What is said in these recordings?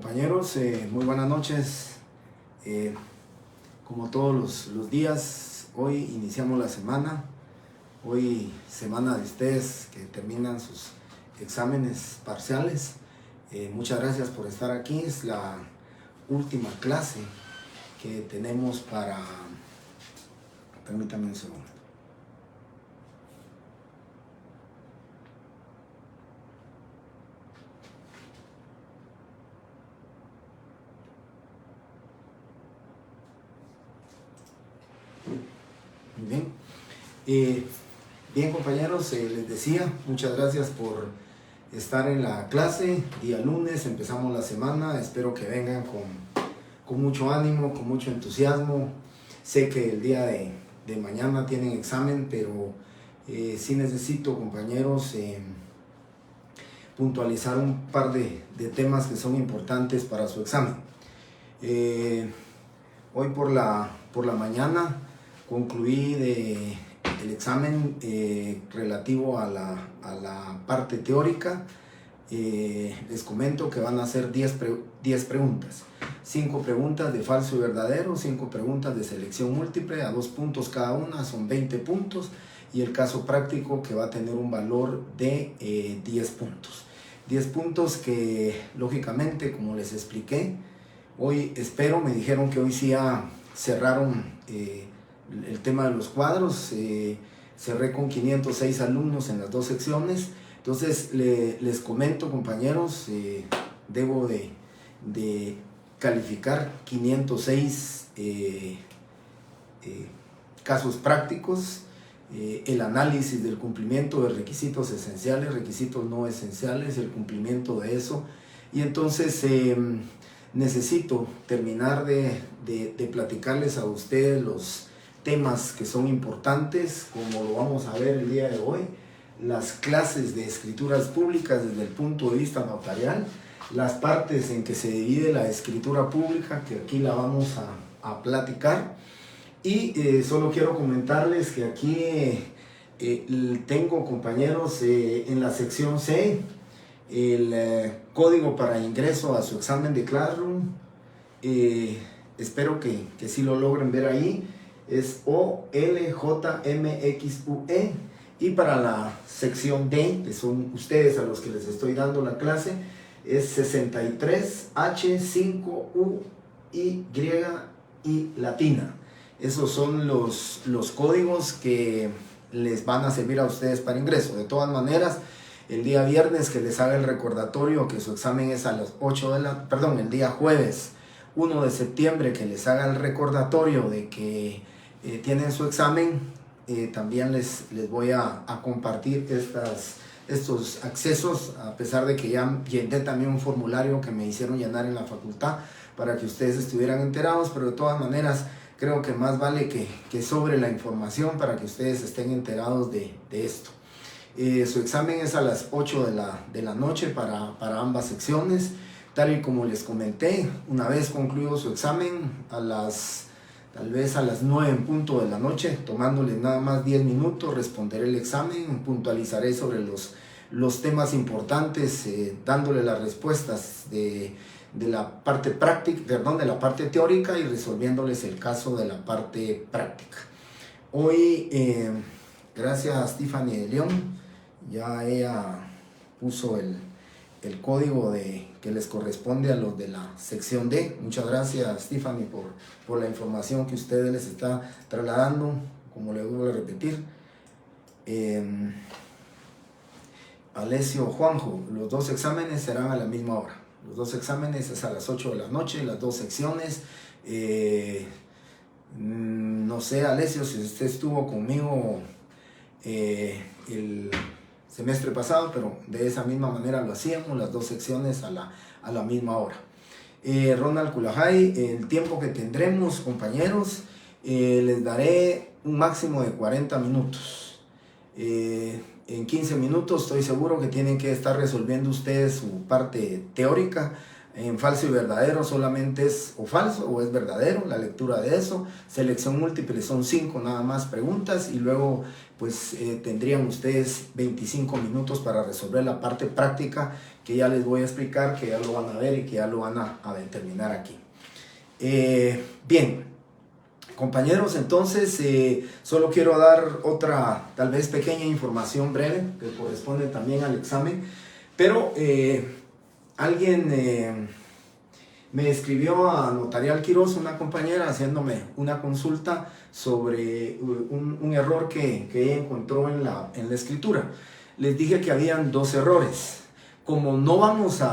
Compañeros, muy buenas noches. Como todos los días, hoy iniciamos la semana. Hoy semana de ustedes que terminan sus exámenes parciales. Muchas gracias por estar aquí. Es la última clase que tenemos para... Permítanme un segundo. Muy bien. Bien, compañeros, les decía, muchas gracias por estar en la clase. Día lunes, empezamos la semana. Espero que vengan con mucho ánimo, con mucho entusiasmo. Sé que el día de mañana tienen examen, pero sí necesito, compañeros, puntualizar un par de temas que son importantes para su examen. Hoy por la mañana concluí el examen relativo a la parte teórica. Les comento que van a ser 10 preguntas. 5 preguntas de falso y verdadero, 5 preguntas de selección múltiple a 2 puntos cada una, son 20 puntos. Y el caso práctico que va a tener un valor de 10 puntos. 10 puntos que, lógicamente, como les expliqué, hoy me dijeron que hoy sí ya cerraron el tema de los cuadros. Cerré con 506 alumnos en las 2 secciones. Entonces les comento, compañeros, debo de calificar 506 casos prácticos, el análisis del cumplimiento de requisitos esenciales, requisitos no esenciales, el cumplimiento de eso. Y entonces necesito terminar de platicarles a ustedes los temas que son importantes, como lo vamos a ver el día de hoy, las clases de escrituras públicas desde el punto de vista notarial, las partes en que se divide la escritura pública, que aquí la vamos a platicar. Y solo quiero comentarles que aquí tengo, compañeros, en la sección C, el código para ingreso a su examen de Classroom. Espero que sí lo logren ver ahí. Es OLJMXUE. Y para la sección D, que son ustedes a los que les estoy dando la clase, es 63H5UY y latina. Esos son los códigos que les van a servir a ustedes para ingreso. De todas maneras, el día viernes que les haga el recordatorio que su examen es a las 8 de la... Perdón, el día jueves 1 de septiembre que les haga el recordatorio de que tienen su examen, también les voy a compartir estos accesos, a pesar de que ya llené también un formulario que me hicieron llenar en la facultad para que ustedes estuvieran enterados, pero de todas maneras creo que más vale que sobre la información para que ustedes estén enterados de esto. Su examen es a las 8 de la noche para ambas secciones, tal y como les comenté. Una vez concluido su examen, tal vez a las 9 en punto de la noche, tomándoles nada más 10 minutos, responderé el examen, puntualizaré sobre los temas importantes, dándole las respuestas de la parte práctica, de la parte teórica, y resolviéndoles el caso de la parte práctica. Hoy, gracias a Stephanie de León, ya ella puso el código que les corresponde a los de la sección D. Muchas gracias, Stephanie, por la información que ustedes les está trasladando. Como les vuelvo a repetir, Alessio Juanjo, los 2 exámenes serán a la misma hora. Los 2 exámenes es a las 8 de la noche, las 2 secciones. No sé, Alessio, si usted estuvo conmigo el semestre pasado, pero de esa misma manera lo hacíamos, las 2 secciones a la misma hora. Ronald Kulajay, el tiempo que tendremos, compañeros, les daré un máximo de 40 minutos. En 15 minutos estoy seguro que tienen que estar resolviendo ustedes su parte teórica. En falso y verdadero solamente es o falso o es verdadero, la lectura de eso. Selección múltiple son 5 nada más preguntas y luego pues tendrían ustedes 25 minutos para resolver la parte práctica que ya les voy a explicar, que ya lo van a ver y que ya lo van a determinar aquí. Bien, compañeros, entonces solo quiero dar otra tal vez pequeña información breve que corresponde también al examen, pero alguien me escribió a Notarial Quiroz, una compañera, haciéndome una consulta sobre un error que ella encontró en la escritura. Les dije que habían 2 errores. Como no vamos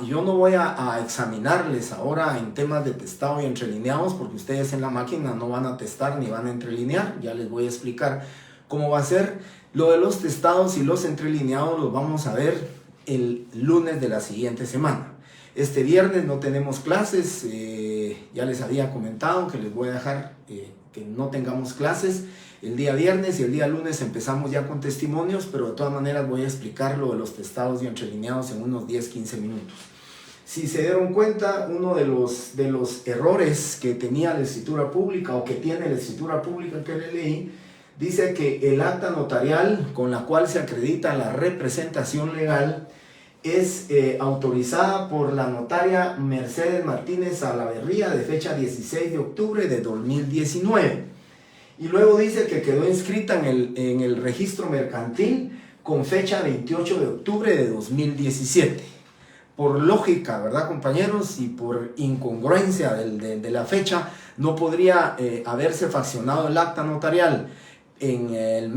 yo no voy a examinarles ahora en temas de testado y entrelineados, porque ustedes en la máquina no van a testar ni van a entrelinear, ya les voy a explicar cómo va a ser. Lo de los testados y los entrelineados los vamos a ver el lunes de la siguiente semana. Este viernes no tenemos clases, ya les había comentado que les voy a dejar que no tengamos clases el día viernes, y el día lunes empezamos ya con testimonios, pero de todas maneras voy a explicar lo de los testados y entrelineados en unos 10-15 minutos. Si se dieron cuenta, uno de los errores que tenía la escritura pública o que tiene la escritura pública que le leí, dice que el acta notarial con la cual se acredita la representación legal es autorizada por la notaria Mercedes Martínez Salaverría de fecha 16 de octubre de 2019. Y luego dice que quedó inscrita en el registro mercantil con fecha 28 de octubre de 2017. Por lógica, ¿verdad, compañeros? Y por incongruencia de la fecha, no podría haberse faccionado el acta notarial en el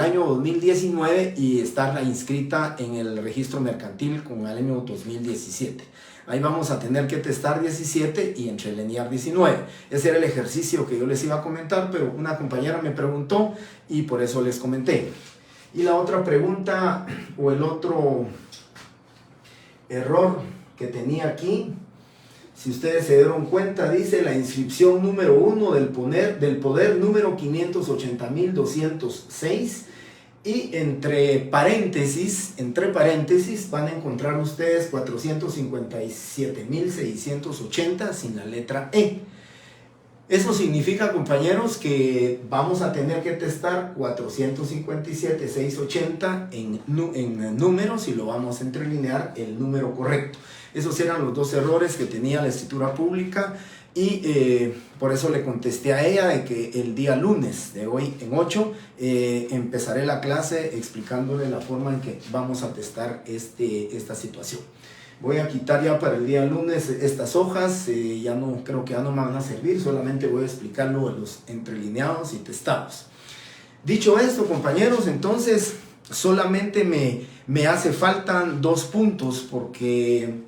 año 2019 y estar inscrita en el registro mercantil con el año 2017. Ahí vamos a tener que testar 17 y entrelinear 19. Ese era el ejercicio que yo les iba a comentar, pero una compañera me preguntó y por eso les comenté. Y la otra pregunta o el otro error que tenía aquí, si ustedes se dieron cuenta, dice la inscripción número 1 del poder número 580.206, y entre paréntesis van a encontrar ustedes 457.680 sin la letra E. Eso significa, compañeros, que vamos a tener que testar 457.680 en números y lo vamos a entrelinear el número correcto. Esos eran los 2 errores que tenía la escritura pública y por eso le contesté a ella de que el día lunes de hoy en 8 empezaré la clase explicándole la forma en que vamos a testar esta situación. Voy a quitar ya para el día lunes estas hojas, creo que ya no me van a servir, solamente voy a explicar lo de los entrelineados y testados. Dicho esto, compañeros, entonces solamente me hace falta 2 puntos porque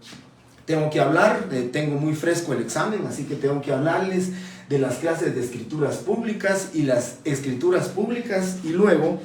tengo que hablar, tengo muy fresco el examen, así que tengo que hablarles de las clases de escrituras públicas y las escrituras públicas, y luego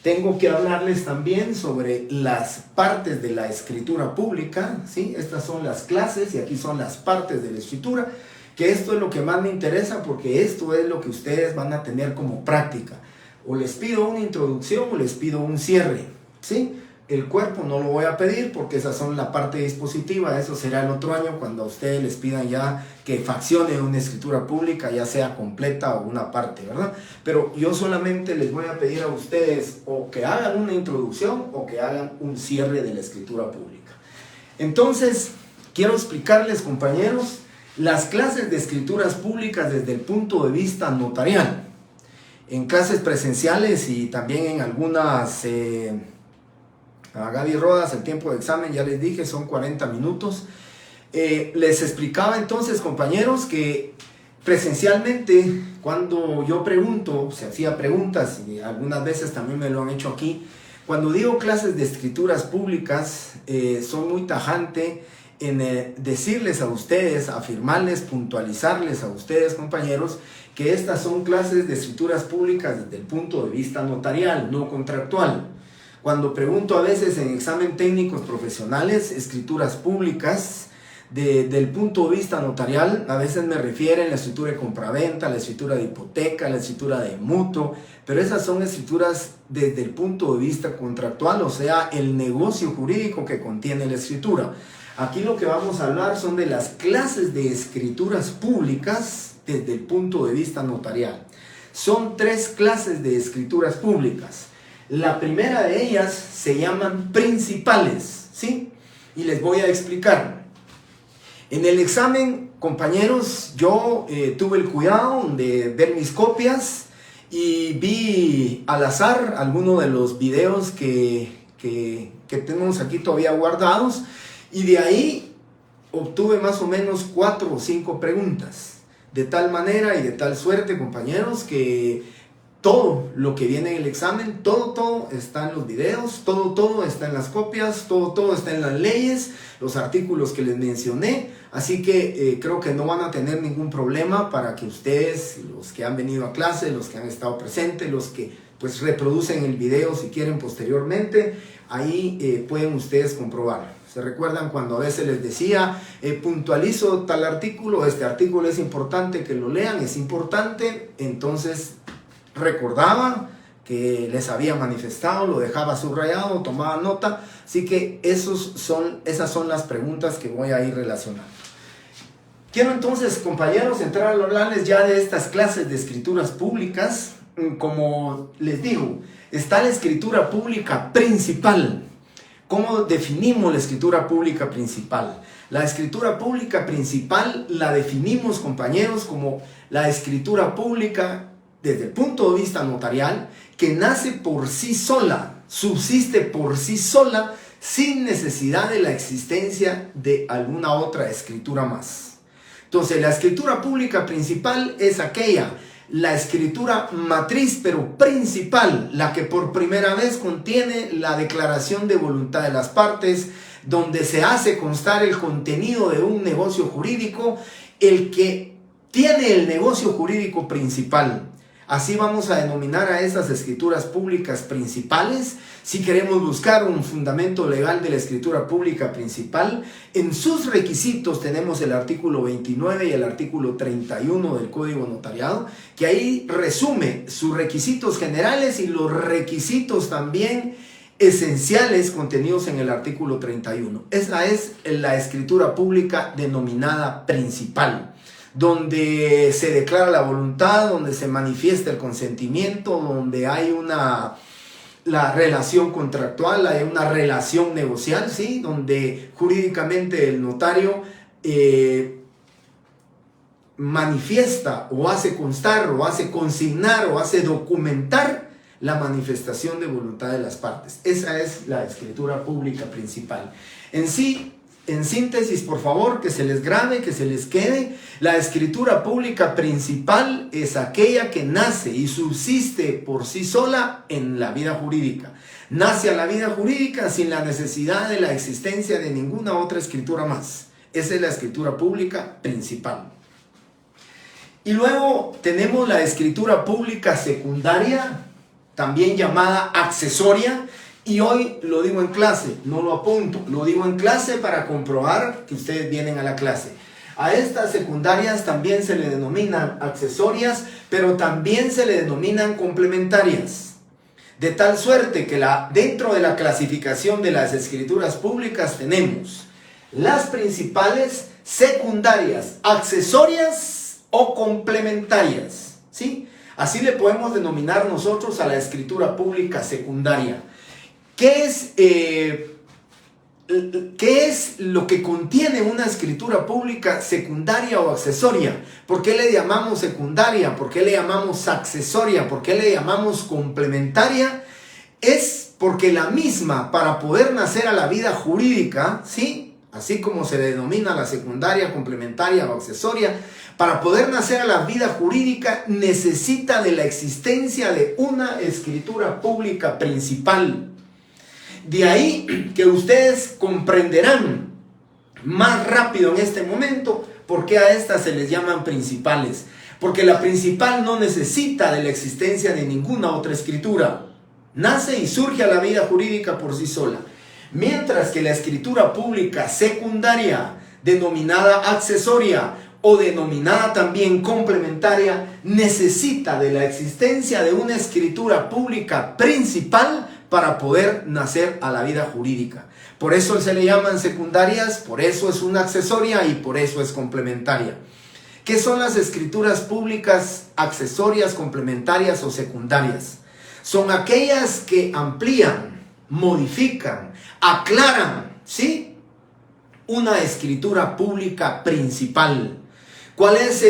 tengo que hablarles también sobre las partes de la escritura pública, ¿sí? Estas son las clases y aquí son las partes de la escritura, que esto es lo que más me interesa porque esto es lo que ustedes van a tener como práctica. O les pido una introducción o les pido un cierre, ¿sí? El cuerpo no lo voy a pedir porque esas son la parte dispositiva, eso será el otro año cuando a ustedes les pidan ya que faccione una escritura pública, ya sea completa o una parte, ¿verdad? Pero yo solamente les voy a pedir a ustedes o que hagan una introducción o que hagan un cierre de la escritura pública. Entonces, quiero explicarles, compañeros, las clases de escrituras públicas desde el punto de vista notarial. En clases presenciales y también en algunas... a Gaby Rodas, el tiempo de examen, ya les dije, son 40 minutos. Les explicaba entonces, compañeros, que presencialmente, cuando yo pregunto, se hacía preguntas, y algunas veces también me lo han hecho aquí, cuando digo clases de escrituras públicas, soy muy tajante en decirles a ustedes, afirmarles, puntualizarles a ustedes, compañeros, que estas son clases de escrituras públicas desde el punto de vista notarial, no contractual. Cuando pregunto a veces en examen técnicos profesionales, escrituras públicas, del punto de vista notarial, a veces me refieren a la escritura de compraventa, la escritura de hipoteca, la escritura de mutuo, pero esas son escrituras desde el punto de vista contractual, o sea, el negocio jurídico que contiene la escritura. Aquí lo que vamos a hablar son de las clases de escrituras públicas desde el punto de vista notarial. Son 3 clases de escrituras públicas. La primera de ellas se llaman principales, ¿sí? Y les voy a explicar. En el examen, compañeros, yo tuve el cuidado de ver mis copias y vi al azar algunos de los videos que tenemos aquí todavía guardados, y de ahí obtuve más o menos 4 o 5 preguntas. De tal manera y de tal suerte, compañeros, que todo lo que viene en el examen, todo está en los videos, todo está en las copias, todo está en las leyes, los artículos que les mencioné. Así que creo que no van a tener ningún problema para que ustedes, los que han venido a clase, los que han estado presentes, los que pues reproducen el video si quieren posteriormente, ahí pueden ustedes comprobar. ¿Se recuerdan cuando a veces les decía, puntualizo tal artículo, este artículo es importante que lo lean, es importante? Entonces recordaba que les había manifestado, lo dejaba subrayado, tomaba nota. Así que esas son las preguntas que voy a ir relacionando. Quiero entonces, compañeros, entrar a hablarles ya de estas clases de escrituras públicas. Como les digo, está la escritura pública principal. ¿Cómo definimos la escritura pública principal? La escritura pública principal la definimos, compañeros, como la escritura pública desde el punto de vista notarial, que nace por sí sola, subsiste por sí sola, sin necesidad de la existencia de alguna otra escritura más. Entonces, la escritura pública principal es aquella, la escritura matriz, pero principal, la que por primera vez contiene la declaración de voluntad de las partes, donde se hace constar el contenido de un negocio jurídico, el que tiene el negocio jurídico principal. Así vamos a denominar a esas escrituras públicas principales. Si queremos buscar un fundamento legal de la escritura pública principal, en sus requisitos tenemos el artículo 29 y el artículo 31 del Código Notariado, que ahí resume sus requisitos generales y los requisitos también esenciales contenidos en el artículo 31. Esa es la escritura pública denominada principal, donde se declara la voluntad, donde se manifiesta el consentimiento, donde hay la relación contractual, hay una relación negocial, ¿sí? Donde jurídicamente el notario manifiesta o hace constar o hace consignar o hace documentar la manifestación de voluntad de las partes. Esa es la escritura pública principal. En síntesis, por favor, que se les grabe, que se les quede, la escritura pública principal es aquella que nace y subsiste por sí sola en la vida jurídica. Nace a la vida jurídica sin la necesidad de la existencia de ninguna otra escritura más. Esa es la escritura pública principal. Y luego tenemos la escritura pública secundaria, también llamada accesoria. Y hoy lo digo en clase, no lo apunto, lo digo en clase para comprobar que ustedes vienen a la clase. A estas secundarias también se le denominan accesorias, pero también se le denominan complementarias. De tal suerte que dentro de la clasificación de las escrituras públicas tenemos las principales, secundarias, accesorias o complementarias, ¿sí? Así le podemos denominar nosotros a la escritura pública secundaria. ¿Qué es lo que contiene una escritura pública secundaria o accesoria? ¿Por qué le llamamos secundaria? ¿Por qué le llamamos accesoria? ¿Por qué le llamamos complementaria? Es porque la misma, para poder nacer a la vida jurídica, ¿sí? Así como se le denomina la secundaria, complementaria o accesoria, para poder nacer a la vida jurídica necesita de la existencia de una escritura pública principal. De ahí que ustedes comprenderán más rápido en este momento por qué a estas se les llaman principales. Porque la principal no necesita de la existencia de ninguna otra escritura. Nace y surge a la vida jurídica por sí sola. Mientras que la escritura pública secundaria, denominada accesoria o denominada también complementaria, necesita de la existencia de una escritura pública principal para poder nacer a la vida jurídica. Por eso se le llaman secundarias, por eso es una accesoria y por eso es complementaria. ¿Qué son las escrituras públicas accesorias, complementarias o secundarias? Son aquellas que amplían, modifican, aclaran, ¿sí?, una escritura pública principal. ¿Cuál es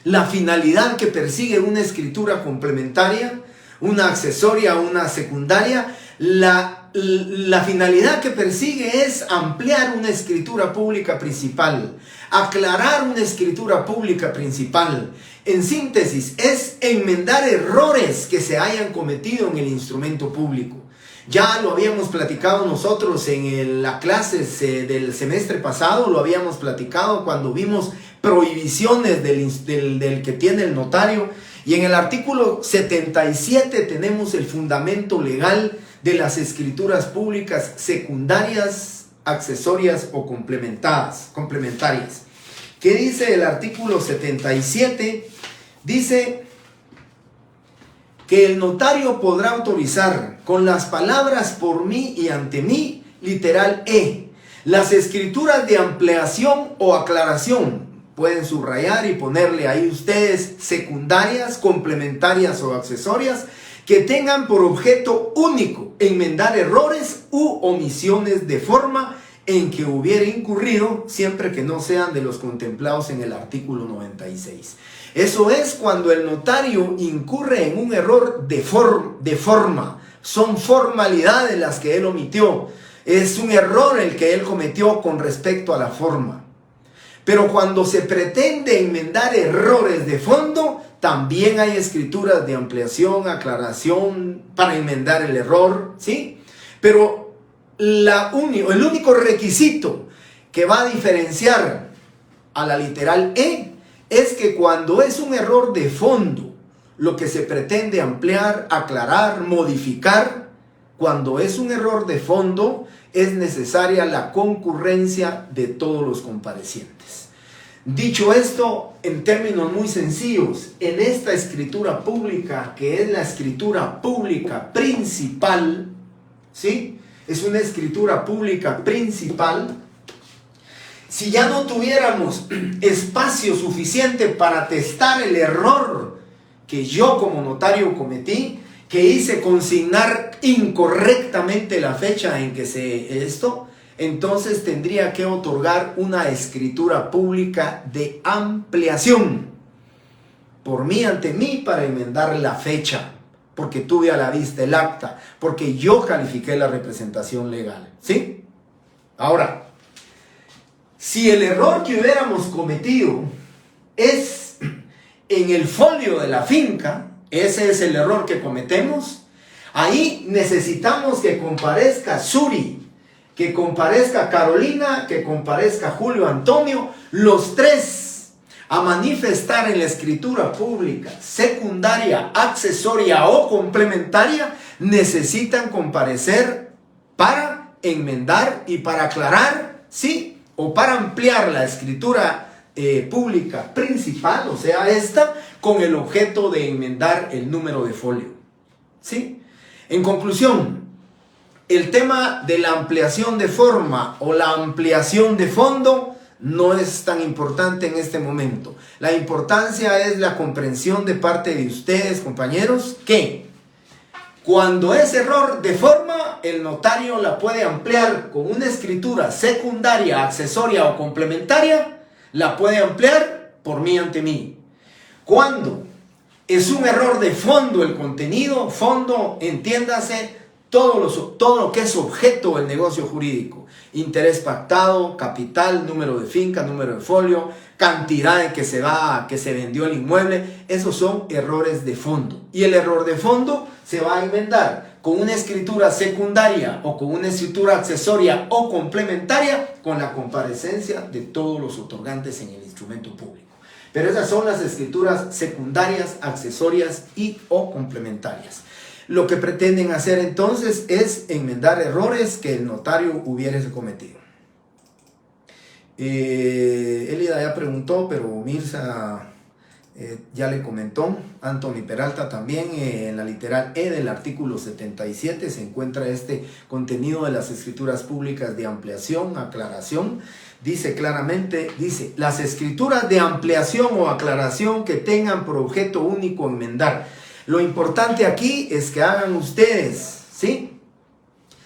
la finalidad que persigue una escritura complementaria, una accesoria o una secundaria? La finalidad que persigue es ampliar una escritura pública principal, aclarar una escritura pública principal. En síntesis, es enmendar errores que se hayan cometido en el instrumento público. Ya lo habíamos platicado nosotros en las clases del semestre pasado, lo habíamos platicado cuando vimos prohibiciones del que tiene el notario. Y en el artículo 77 tenemos el fundamento legal de las escrituras públicas secundarias, accesorias o complementarias. ¿Qué dice el artículo 77? Dice que el notario podrá autorizar con las palabras por mí y ante mí, literal E, las escrituras de ampliación o aclaración. Pueden subrayar y ponerle ahí ustedes secundarias, complementarias o accesorias que tengan por objeto único enmendar errores u omisiones de forma en que hubiera incurrido, siempre que no sean de los contemplados en el artículo 96. Eso es cuando el notario incurre en un error de forma. Son formalidades las que él omitió. Es un error el que él cometió con respecto a la forma. Pero cuando se pretende enmendar errores de fondo, también hay escrituras de ampliación, aclaración para enmendar el error, ¿sí? Pero el único requisito que va a diferenciar a la literal E es que cuando es un error de fondo, lo que se pretende ampliar, aclarar, modificar, cuando es un error de fondo, es necesaria la concurrencia de todos los comparecientes. Dicho esto, en términos muy sencillos, en esta escritura pública, que es la escritura pública principal, ¿sí? Es una escritura pública principal. Si ya no tuviéramos espacio suficiente para testar el error que yo como notario cometí, que hice consignar incorrectamente la fecha en que entonces tendría que otorgar una escritura pública de ampliación por mí ante mí para enmendar la fecha, porque tuve a la vista el acta, porque yo califiqué la representación legal, ¿sí? Ahora, si el error que hubiéramos cometido es en el folio de la finca, ese es el error que cometemos, ahí necesitamos que comparezca Suri, que comparezca Carolina, que comparezca Julio Antonio, los tres a manifestar en la escritura pública, secundaria, accesoria o complementaria, necesitan comparecer para enmendar y para aclarar, ¿sí? O para ampliar la escritura pública principal, o sea, esta, con el objeto de enmendar el número de folio, ¿sí? En conclusión, el tema de la ampliación de forma o la ampliación de fondo no es tan importante en este momento. La importancia es la comprensión de parte de ustedes, compañeros, que cuando es error de forma, el notario la puede ampliar con una escritura secundaria, accesoria o complementaria, la puede ampliar por mí ante mí. Cuando es un error de fondo el contenido, fondo, entiéndase, todo lo que es objeto del negocio jurídico, interés pactado, capital, número de finca, número de folio, cantidad en que se vendió el inmueble, esos son errores de fondo. Y el error de fondo se va a enmendar con una escritura secundaria o con una escritura accesoria o complementaria con la comparecencia de todos los otorgantes en el instrumento público. Pero esas son las escrituras secundarias, accesorias y o complementarias. Lo que pretenden hacer entonces es enmendar errores que el notario hubiese cometido. Elida ya preguntó, pero Mirza Ya le comentó Anthony Peralta también, en la literal E del artículo 77 se encuentra este contenido de las escrituras públicas de ampliación, aclaración. Dice claramente, dice, las escrituras de ampliación o aclaración que tengan por objeto único enmendar. Lo importante aquí es que hagan ustedes, ¿sí?,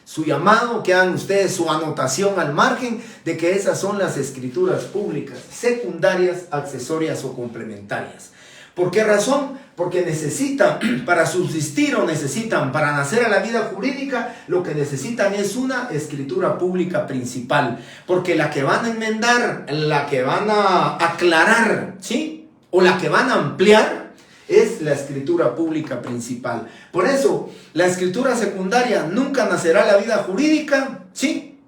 su llamado, que hagan ustedes su anotación al margen de que esas son las escrituras públicas, secundarias, accesorias o complementarias. ¿Por qué razón? Porque necesitan, para subsistir o necesitan, para nacer a la vida jurídica, lo que necesitan es una escritura pública principal. Porque la que van a enmendar, la que van a aclarar, ¿sí?, o la que van a ampliar, es la escritura pública principal. Por eso, la escritura secundaria nunca nacerá a la vida jurídica, ¿sí?,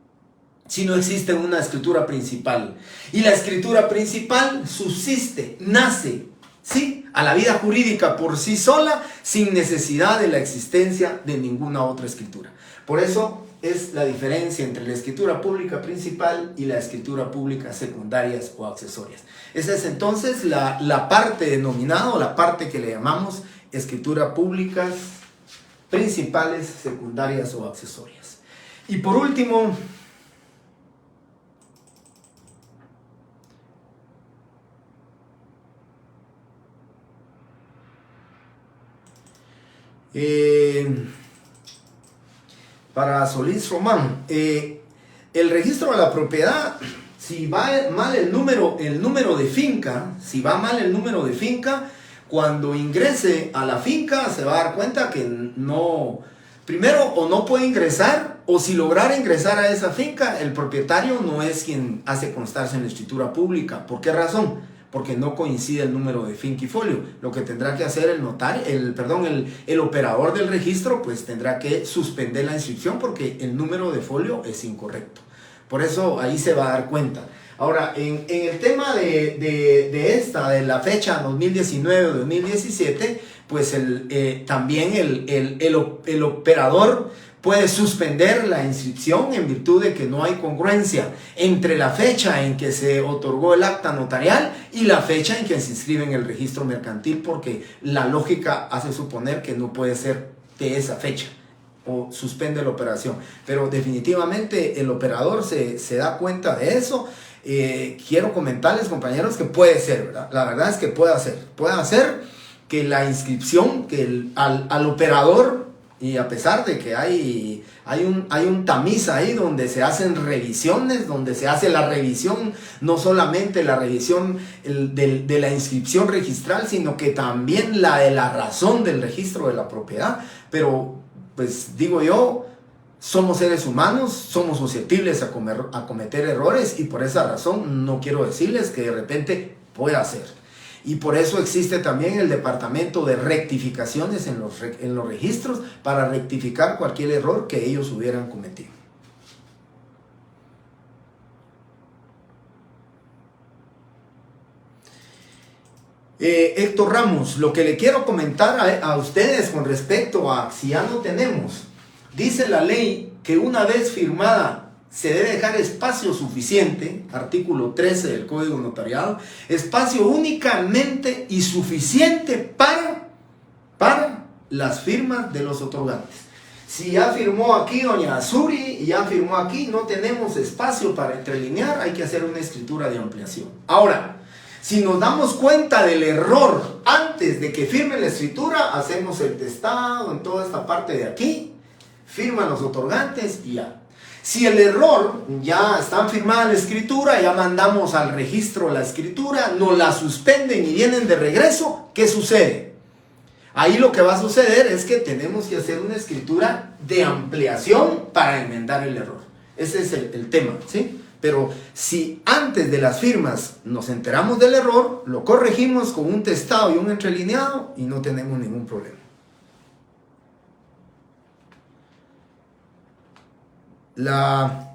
si no existe una escritura principal. Y la escritura principal subsiste, nace, ¿sí?, a la vida jurídica por sí sola, sin necesidad de la existencia de ninguna otra escritura. Por eso es la diferencia entre la escritura pública principal y la escritura pública secundarias o accesorias. Esa es entonces la parte denominada, o la parte que le llamamos escritura públicas principales, secundarias o accesorias. Y por último, para Solís Román, el registro de la propiedad, si va mal el número de finca, cuando ingrese a la finca se va a dar cuenta que no, primero, o no puede ingresar, o si lograra ingresar a esa finca, el propietario no es quien hace constarse en la escritura pública. ¿Por qué razón? Porque no coincide el número de finca y folio. Lo que tendrá que hacer el operador del registro, pues tendrá que suspender la inscripción porque el número de folio es incorrecto. Por eso ahí se va a dar cuenta. Ahora, en el tema de la fecha 2019 o 2017, pues también el operador puede suspender la inscripción en virtud de que no hay congruencia entre la fecha en que se otorgó el acta notarial y la fecha en que se inscribe en el registro mercantil, porque la lógica hace suponer que no puede ser de esa fecha, o suspende la operación. Pero definitivamente el operador se da cuenta de eso. Quiero comentarles, compañeros, que puede ser, ¿verdad? La verdad es que puede hacer que la inscripción, que al operador, y a pesar de que hay un tamiz ahí donde se hacen revisiones, donde se hace la revisión, no solamente la revisión de la inscripción registral, sino que también la de la razón del registro de la propiedad. Pero, pues digo yo, somos seres humanos, somos susceptibles a cometer errores, y por esa razón no quiero decirles que de repente pueda ser. Y por eso existe también el departamento de rectificaciones en los registros para rectificar cualquier error que ellos hubieran cometido. Héctor Ramos, lo que le quiero comentar a ustedes con respecto a si ya no tenemos, dice la ley que una vez firmada se debe dejar espacio suficiente, artículo 13 del Código Notariado, espacio únicamente y suficiente para las firmas de los otorgantes. Si ya firmó aquí doña Azuri y ya firmó aquí, no tenemos espacio para entrelinear, hay que hacer una escritura de ampliación. Ahora, si nos damos cuenta del error antes de que firme la escritura, hacemos el testado en toda esta parte de aquí, firman los otorgantes y ya. Si el error, ya está firmada la escritura, ya mandamos al registro la escritura, nos la suspenden y vienen de regreso, ¿qué sucede? Ahí lo que va a suceder es que tenemos que hacer una escritura de ampliación para enmendar el error. Ese es el tema, ¿sí? Pero si antes de las firmas nos enteramos del error, lo corregimos con un testado y un entrelineado y no tenemos ningún problema. La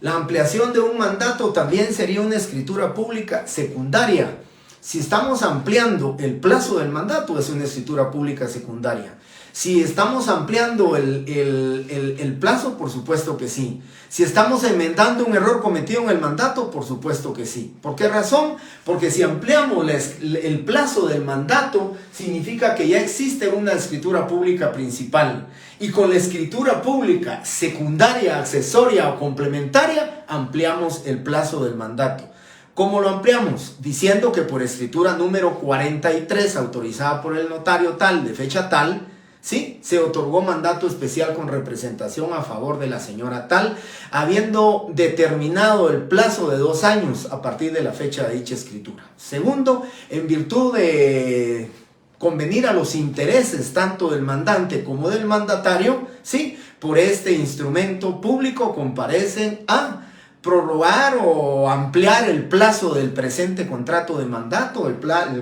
ampliación de un mandato también sería una escritura pública secundaria. Si estamos ampliando el plazo del mandato, es una escritura pública secundaria. Si estamos ampliando el plazo, por supuesto que sí. Si estamos enmendando un error cometido en el mandato, por supuesto que sí. ¿Por qué razón? Porque si ampliamos el plazo del mandato, significa que ya existe una escritura pública principal. Y con la escritura pública secundaria, accesoria o complementaria, ampliamos el plazo del mandato. ¿Cómo lo ampliamos? Diciendo que por escritura número 43, autorizada por el notario tal, de fecha tal, ¿sí?, se otorgó mandato especial con representación a favor de la señora tal, habiendo determinado el plazo de 2 años a partir de la fecha de dicha escritura. Segundo, en virtud de convenir a los intereses tanto del mandante como del mandatario, ¿sí?, por este instrumento público comparecen a prorrogar o ampliar el plazo del presente contrato de mandato, el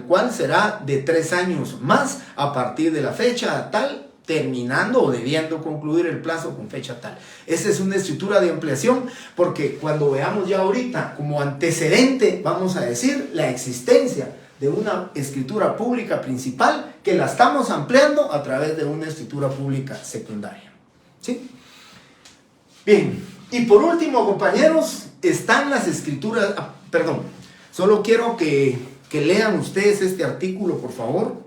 cual será de 3 años más a partir de la fecha tal, terminando o debiendo concluir el plazo con fecha tal. Esa es una escritura de ampliación, porque cuando veamos ya ahorita como antecedente, vamos a decir la existencia de una escritura pública principal que la estamos ampliando a través de una escritura pública secundaria. ¿Sí? Bien. Y por último, compañeros, están las escrituras, solo quiero que lean ustedes este artículo, por favor.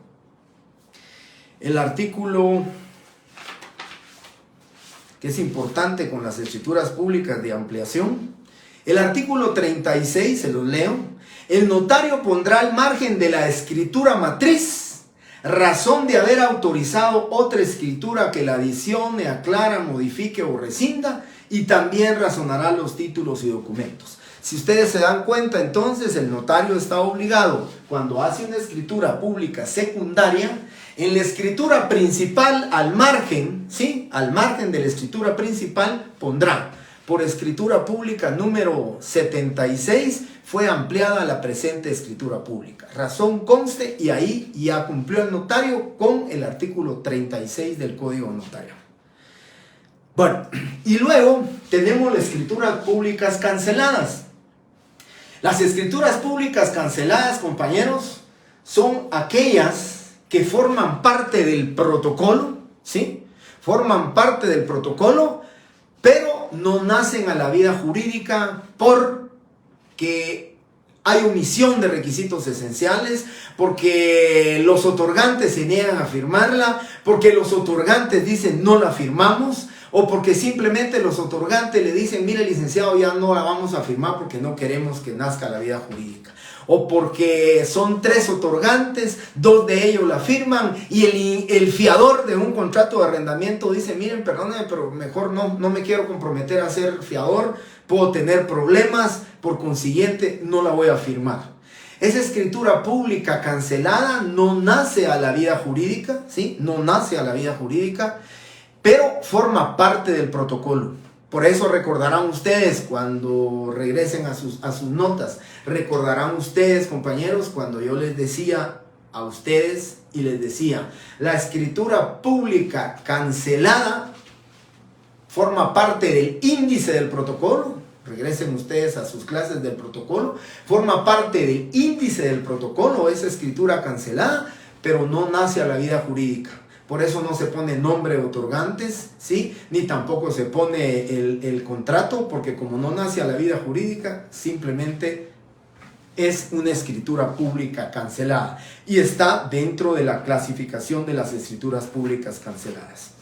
El artículo que es importante con las escrituras públicas de ampliación. El artículo 36, se los leo. El notario pondrá al margen de la escritura matriz razón de haber autorizado otra escritura que la adicione, aclara, modifique o rescinda, y también razonará los títulos y documentos. Si ustedes se dan cuenta, entonces el notario está obligado, cuando hace una escritura pública secundaria, en la escritura principal, al margen, ¿sí?, al margen de la escritura principal, pondrá: por escritura pública número 76 fue ampliada la presente escritura pública. Razón conste, y ahí ya cumplió el notario con el artículo 36 del Código Notario. Bueno, y luego tenemos las escrituras públicas canceladas. Las escrituras públicas canceladas, compañeros, son aquellas que forman parte del protocolo, ¿sí? Forman parte del protocolo, pero no nacen a la vida jurídica porque hay omisión de requisitos esenciales, porque los otorgantes se niegan a firmarla, porque los otorgantes dicen no la firmamos, o porque simplemente los otorgantes le dicen: mire, licenciado, ya no la vamos a firmar porque no queremos que nazca la vida jurídica. O porque son 3 otorgantes, 2 de ellos la firman, y el fiador de un contrato de arrendamiento dice: miren, perdónenme, pero mejor no me quiero comprometer a ser fiador, puedo tener problemas, por consiguiente no la voy a firmar. Esa escritura pública cancelada no nace a la vida jurídica, ¿sí? No nace a la vida jurídica, pero forma parte del protocolo. Por eso recordarán ustedes cuando regresen a sus notas, recordarán ustedes, compañeros, cuando yo les decía a ustedes y les decía: la escritura pública cancelada forma parte del índice del protocolo. Regresen ustedes a sus clases del protocolo. Forma parte del índice del protocolo esa escritura cancelada, pero no nace a la vida jurídica. Por eso no se pone nombre de otorgantes, ¿sí?, ni tampoco se pone el contrato, porque como no nace a la vida jurídica, simplemente es una escritura pública cancelada y está dentro de la clasificación de las escrituras públicas canceladas.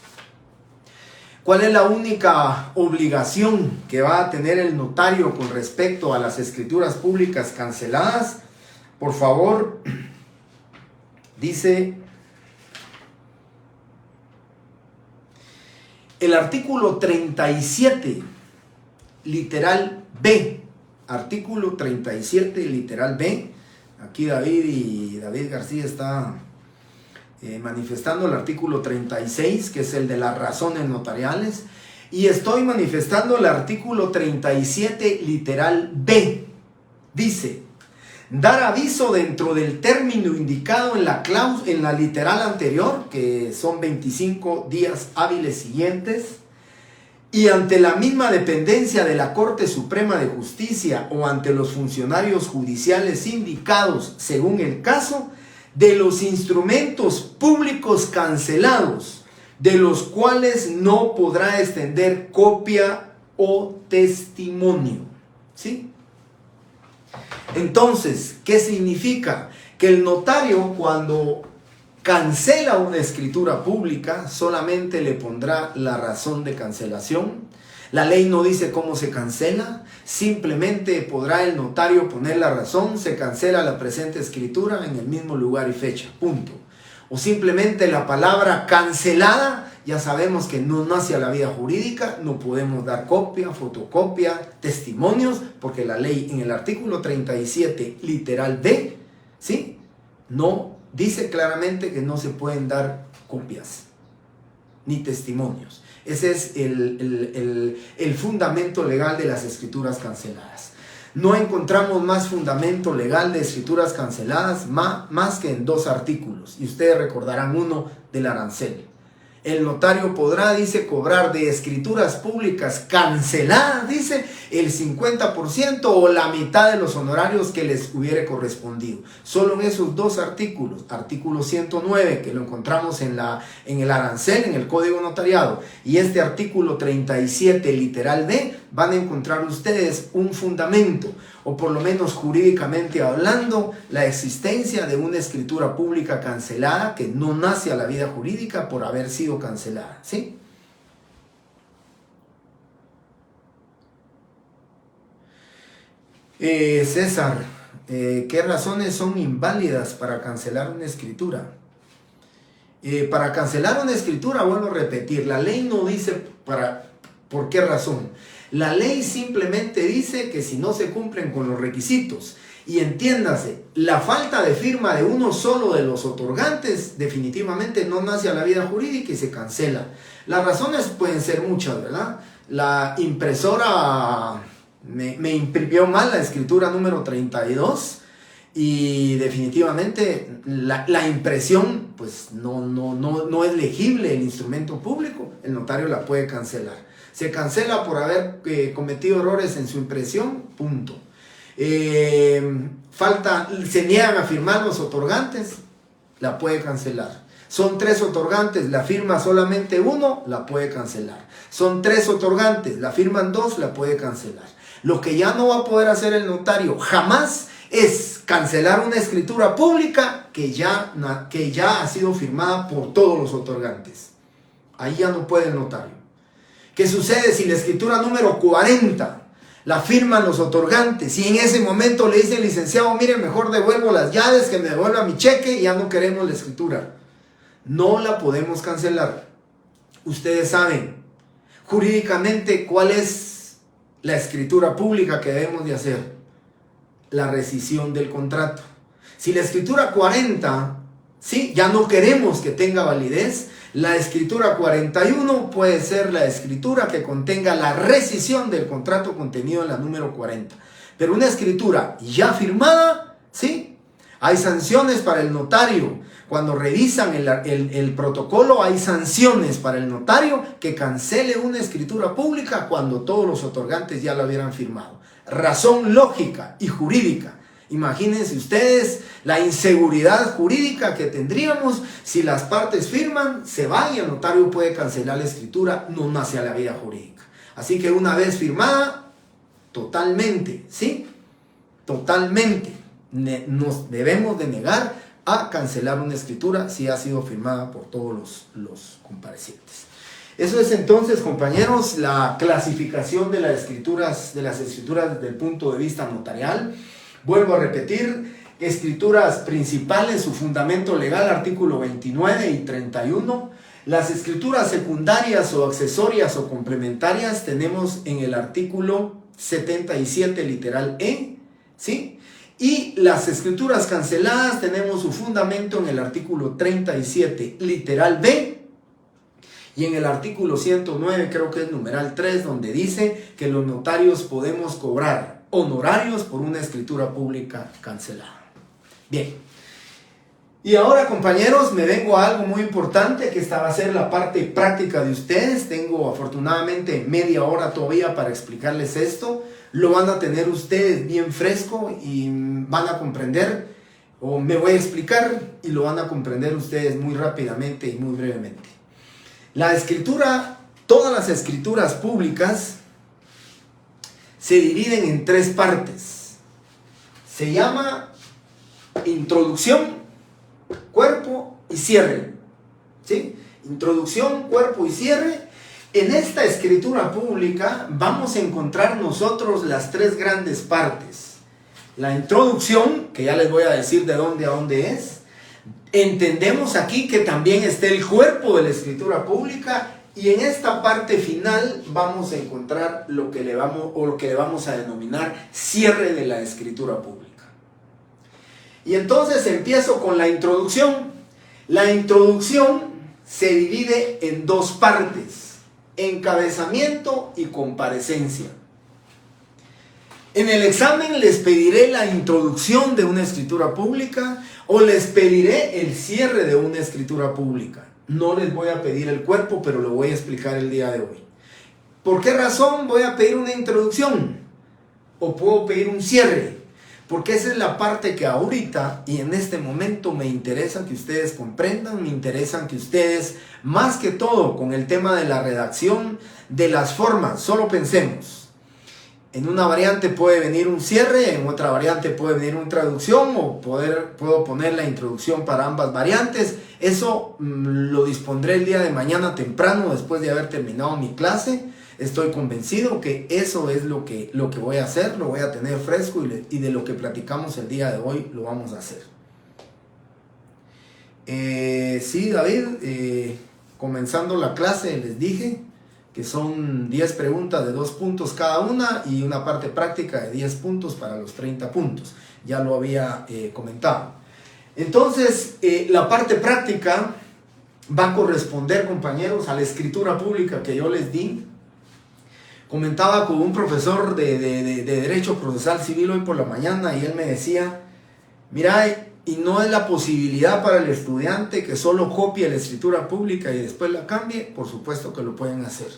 ¿Cuál es la única obligación que va a tener el notario con respecto a las escrituras públicas canceladas? Por favor, dice el artículo 37, literal B. Artículo 37, literal B. Aquí David García está manifestando el artículo 36, que es el de las razones notariales. Y estoy manifestando el artículo 37, literal B. Dice: dar aviso dentro del término indicado en la literal anterior, que son 25 días hábiles siguientes, y ante la misma dependencia de la Corte Suprema de Justicia o ante los funcionarios judiciales indicados según el caso, de los instrumentos públicos cancelados de los cuales no podrá extender copia o testimonio. ¿Sí? Entonces, ¿qué significa? Que el notario, cuando cancela una escritura pública, solamente le pondrá la razón de cancelación. La ley no dice cómo se cancela, simplemente podrá el notario poner la razón: se cancela la presente escritura en el mismo lugar y fecha, punto. O simplemente la palabra cancelada, ya sabemos que no nace a la vida jurídica, no podemos dar copia, fotocopia, testimonios, porque la ley en el artículo 37, literal B, ¿sí?, no dice claramente que no se pueden dar copias ni testimonios. Ese es el fundamento legal de las escrituras canceladas. No encontramos más fundamento legal de escrituras canceladas más que en 2 artículos. Y ustedes recordarán uno del arancel. El notario podrá, dice, cobrar de escrituras públicas canceladas, dice, el 50% o la mitad de los honorarios que les hubiere correspondido. Solo en esos 2 artículos, artículo 109, que lo encontramos en el arancel, en el Código Notariado, y este artículo 37, literal D, van a encontrar ustedes un fundamento, o por lo menos jurídicamente hablando, la existencia de una escritura pública cancelada que no nace a la vida jurídica por haber sido cancelada, ¿sí? César, ¿qué razones son inválidas para cancelar una escritura? Para cancelar una escritura, vuelvo a repetir, la ley no dice por qué razón. La ley simplemente dice que si no se cumplen con los requisitos, y entiéndase, la falta de firma de uno solo de los otorgantes definitivamente no nace a la vida jurídica y se cancela. Las razones pueden ser muchas, ¿verdad? La impresora me imprimió mal la escritura número 32 y definitivamente la impresión pues no es legible el instrumento público, el notario la puede cancelar. Se cancela por haber cometido errores en su impresión, punto. Se niegan a firmar los otorgantes, la puede cancelar. Son 3 otorgantes, la firma solamente uno, la puede cancelar. Son 3 otorgantes, la firman 2, la puede cancelar. Lo que ya no va a poder hacer el notario jamás es cancelar una escritura pública que ya ha sido firmada por todos los otorgantes. Ahí ya no puede el notario. ¿Qué sucede si la escritura número 40 la firman los otorgantes y en ese momento le dice el licenciado: mire, mejor devuelvo las llaves, que me devuelva mi cheque y ya no queremos la escritura? No la podemos cancelar. Ustedes saben jurídicamente cuál es la escritura pública que debemos de hacer: la rescisión del contrato. Si la escritura 40, ¿sí?, ya no queremos que tenga validez, la escritura 41 puede ser la escritura que contenga la rescisión del contrato contenido en la número 40. Pero una escritura ya firmada, ¿sí?, hay sanciones para el notario. Cuando revisan el protocolo, hay sanciones para el notario que cancele una escritura pública cuando todos los otorgantes ya la hubieran firmado. Razón lógica y jurídica. Imagínense ustedes la inseguridad jurídica que tendríamos si las partes firman, se va y el notario puede cancelar la escritura, no nace a la vida jurídica. Así que una vez firmada, totalmente, ¿sí?, totalmente nos debemos de negar a cancelar una escritura si ha sido firmada por todos los comparecientes. Eso es entonces, compañeros, la clasificación de las escrituras desde el punto de vista notarial. Vuelvo a repetir: escrituras principales, su fundamento legal, artículo 29 y 31. Las escrituras secundarias o accesorias o complementarias tenemos en el artículo 77, literal E, ¿sí? Y las escrituras canceladas tenemos su fundamento en el artículo 37, literal B. Y en el artículo 109, creo que es numeral 3, donde dice que los notarios podemos cobrar honorarios por una escritura pública cancelada. Bien. Y ahora, compañeros, me vengo a algo muy importante, que esta va a ser la parte práctica de ustedes. Tengo afortunadamente media hora todavía para explicarles esto. Lo van a tener ustedes bien fresco y van a comprender, o me voy a explicar y lo van a comprender ustedes muy rápidamente y muy brevemente. La escritura, todas las escrituras públicas se dividen en 3 partes. Se llama introducción, cuerpo y cierre. ¿Sí? Introducción, cuerpo y cierre. En esta escritura pública vamos a encontrar nosotros las 3 grandes partes. La introducción, que ya les voy a decir de dónde a dónde es. Entendemos aquí que también está el cuerpo de la escritura pública, y en esta parte final vamos a encontrar lo que le vamos a denominar cierre de la escritura pública. Y entonces empiezo con la introducción. La introducción se divide en 2 partes: encabezamiento y comparecencia. En el examen les pediré la introducción de una escritura pública o les pediré el cierre de una escritura pública. No les voy a pedir el cuerpo, pero lo voy a explicar el día de hoy. ¿Por qué razón voy a pedir una introducción? ¿O puedo pedir un cierre? Porque esa es la parte que ahorita y en este momento me interesa que ustedes comprendan, me interesa que ustedes, más que todo con el tema de la redacción, de las formas, solo pensemos. En una variante puede venir un cierre, en otra variante puede venir una introducción, o puedo poner la introducción para ambas variantes. Eso lo dispondré el día de mañana temprano, después de haber terminado mi clase. Estoy convencido que eso es lo que voy a hacer, lo voy a tener fresco, y de lo que platicamos el día de hoy lo vamos a hacer. Sí, David, comenzando la clase les dije que son 10 preguntas de 2 puntos cada una y una parte práctica de 10 puntos para los 30 puntos. Ya lo había comentado. Entonces, la parte práctica va a corresponder, compañeros, a la escritura pública que yo les di. Comentaba con un profesor de Derecho Procesal Civil hoy por la mañana, y él me decía, mira, y no es la posibilidad para el estudiante que solo copie la escritura pública y después la cambie. Por supuesto que lo pueden hacer.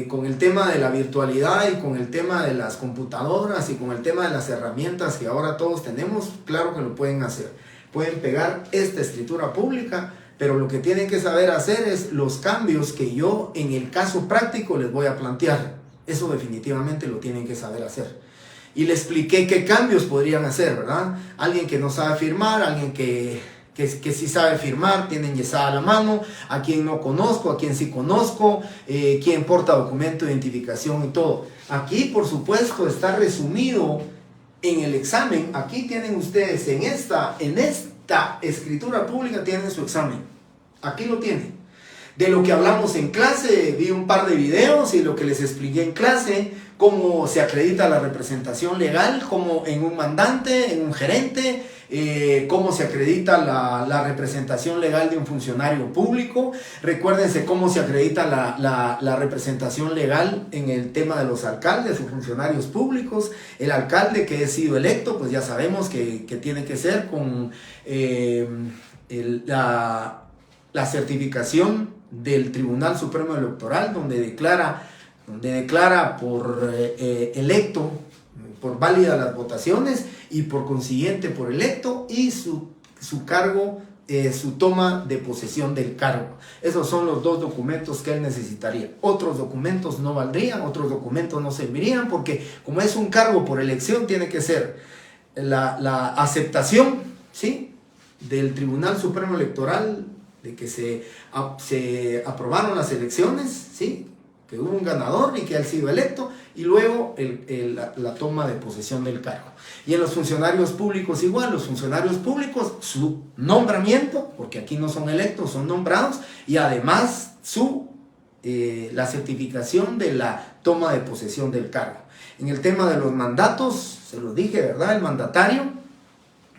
Con el tema de la virtualidad y con el tema de las computadoras y con el tema de las herramientas que ahora todos tenemos, claro que lo pueden hacer. Pueden pegar esta escritura pública, pero lo que tienen que saber hacer es los cambios que yo en el caso práctico les voy a plantear. Eso definitivamente lo tienen que saber hacer. Y le expliqué qué cambios podrían hacer, ¿verdad? Alguien que no sabe firmar, alguien que sí sabe firmar, tiene enyesada la mano, a quien no conozco, a quien sí conozco, quien porta documento de identificación y todo. Aquí, por supuesto, está resumido en el examen. Aquí tienen ustedes, en esta escritura pública tienen su examen. Aquí lo tienen. De lo que hablamos en clase, vi un par de videos y lo que les expliqué en clase, cómo se acredita la representación legal, como en un mandante, en un gerente, cómo se acredita la representación legal de un funcionario público. Recuérdense cómo se acredita la representación legal en el tema de los alcaldes o funcionarios públicos. El alcalde que ha sido electo, pues ya sabemos que tiene que ser con la certificación del Tribunal Supremo Electoral, donde declara por electo, por válida las votaciones y por consiguiente por electo, y su cargo, su toma de posesión del cargo. Esos son los 2 documentos que él necesitaría. Otros documentos no valdrían, otros documentos no servirían, porque como es un cargo por elección, tiene que ser la aceptación, ¿sí?, del Tribunal Supremo Electoral de que se aprobaron las elecciones, ¿sí?, que hubo un ganador y que ha sido electo, y luego la toma de posesión del cargo. Y en los funcionarios públicos igual, los funcionarios públicos, su nombramiento, porque aquí no son electos, son nombrados, y además la certificación de la toma de posesión del cargo. En el tema de los mandatos, se lo dije, ¿verdad? El mandatario,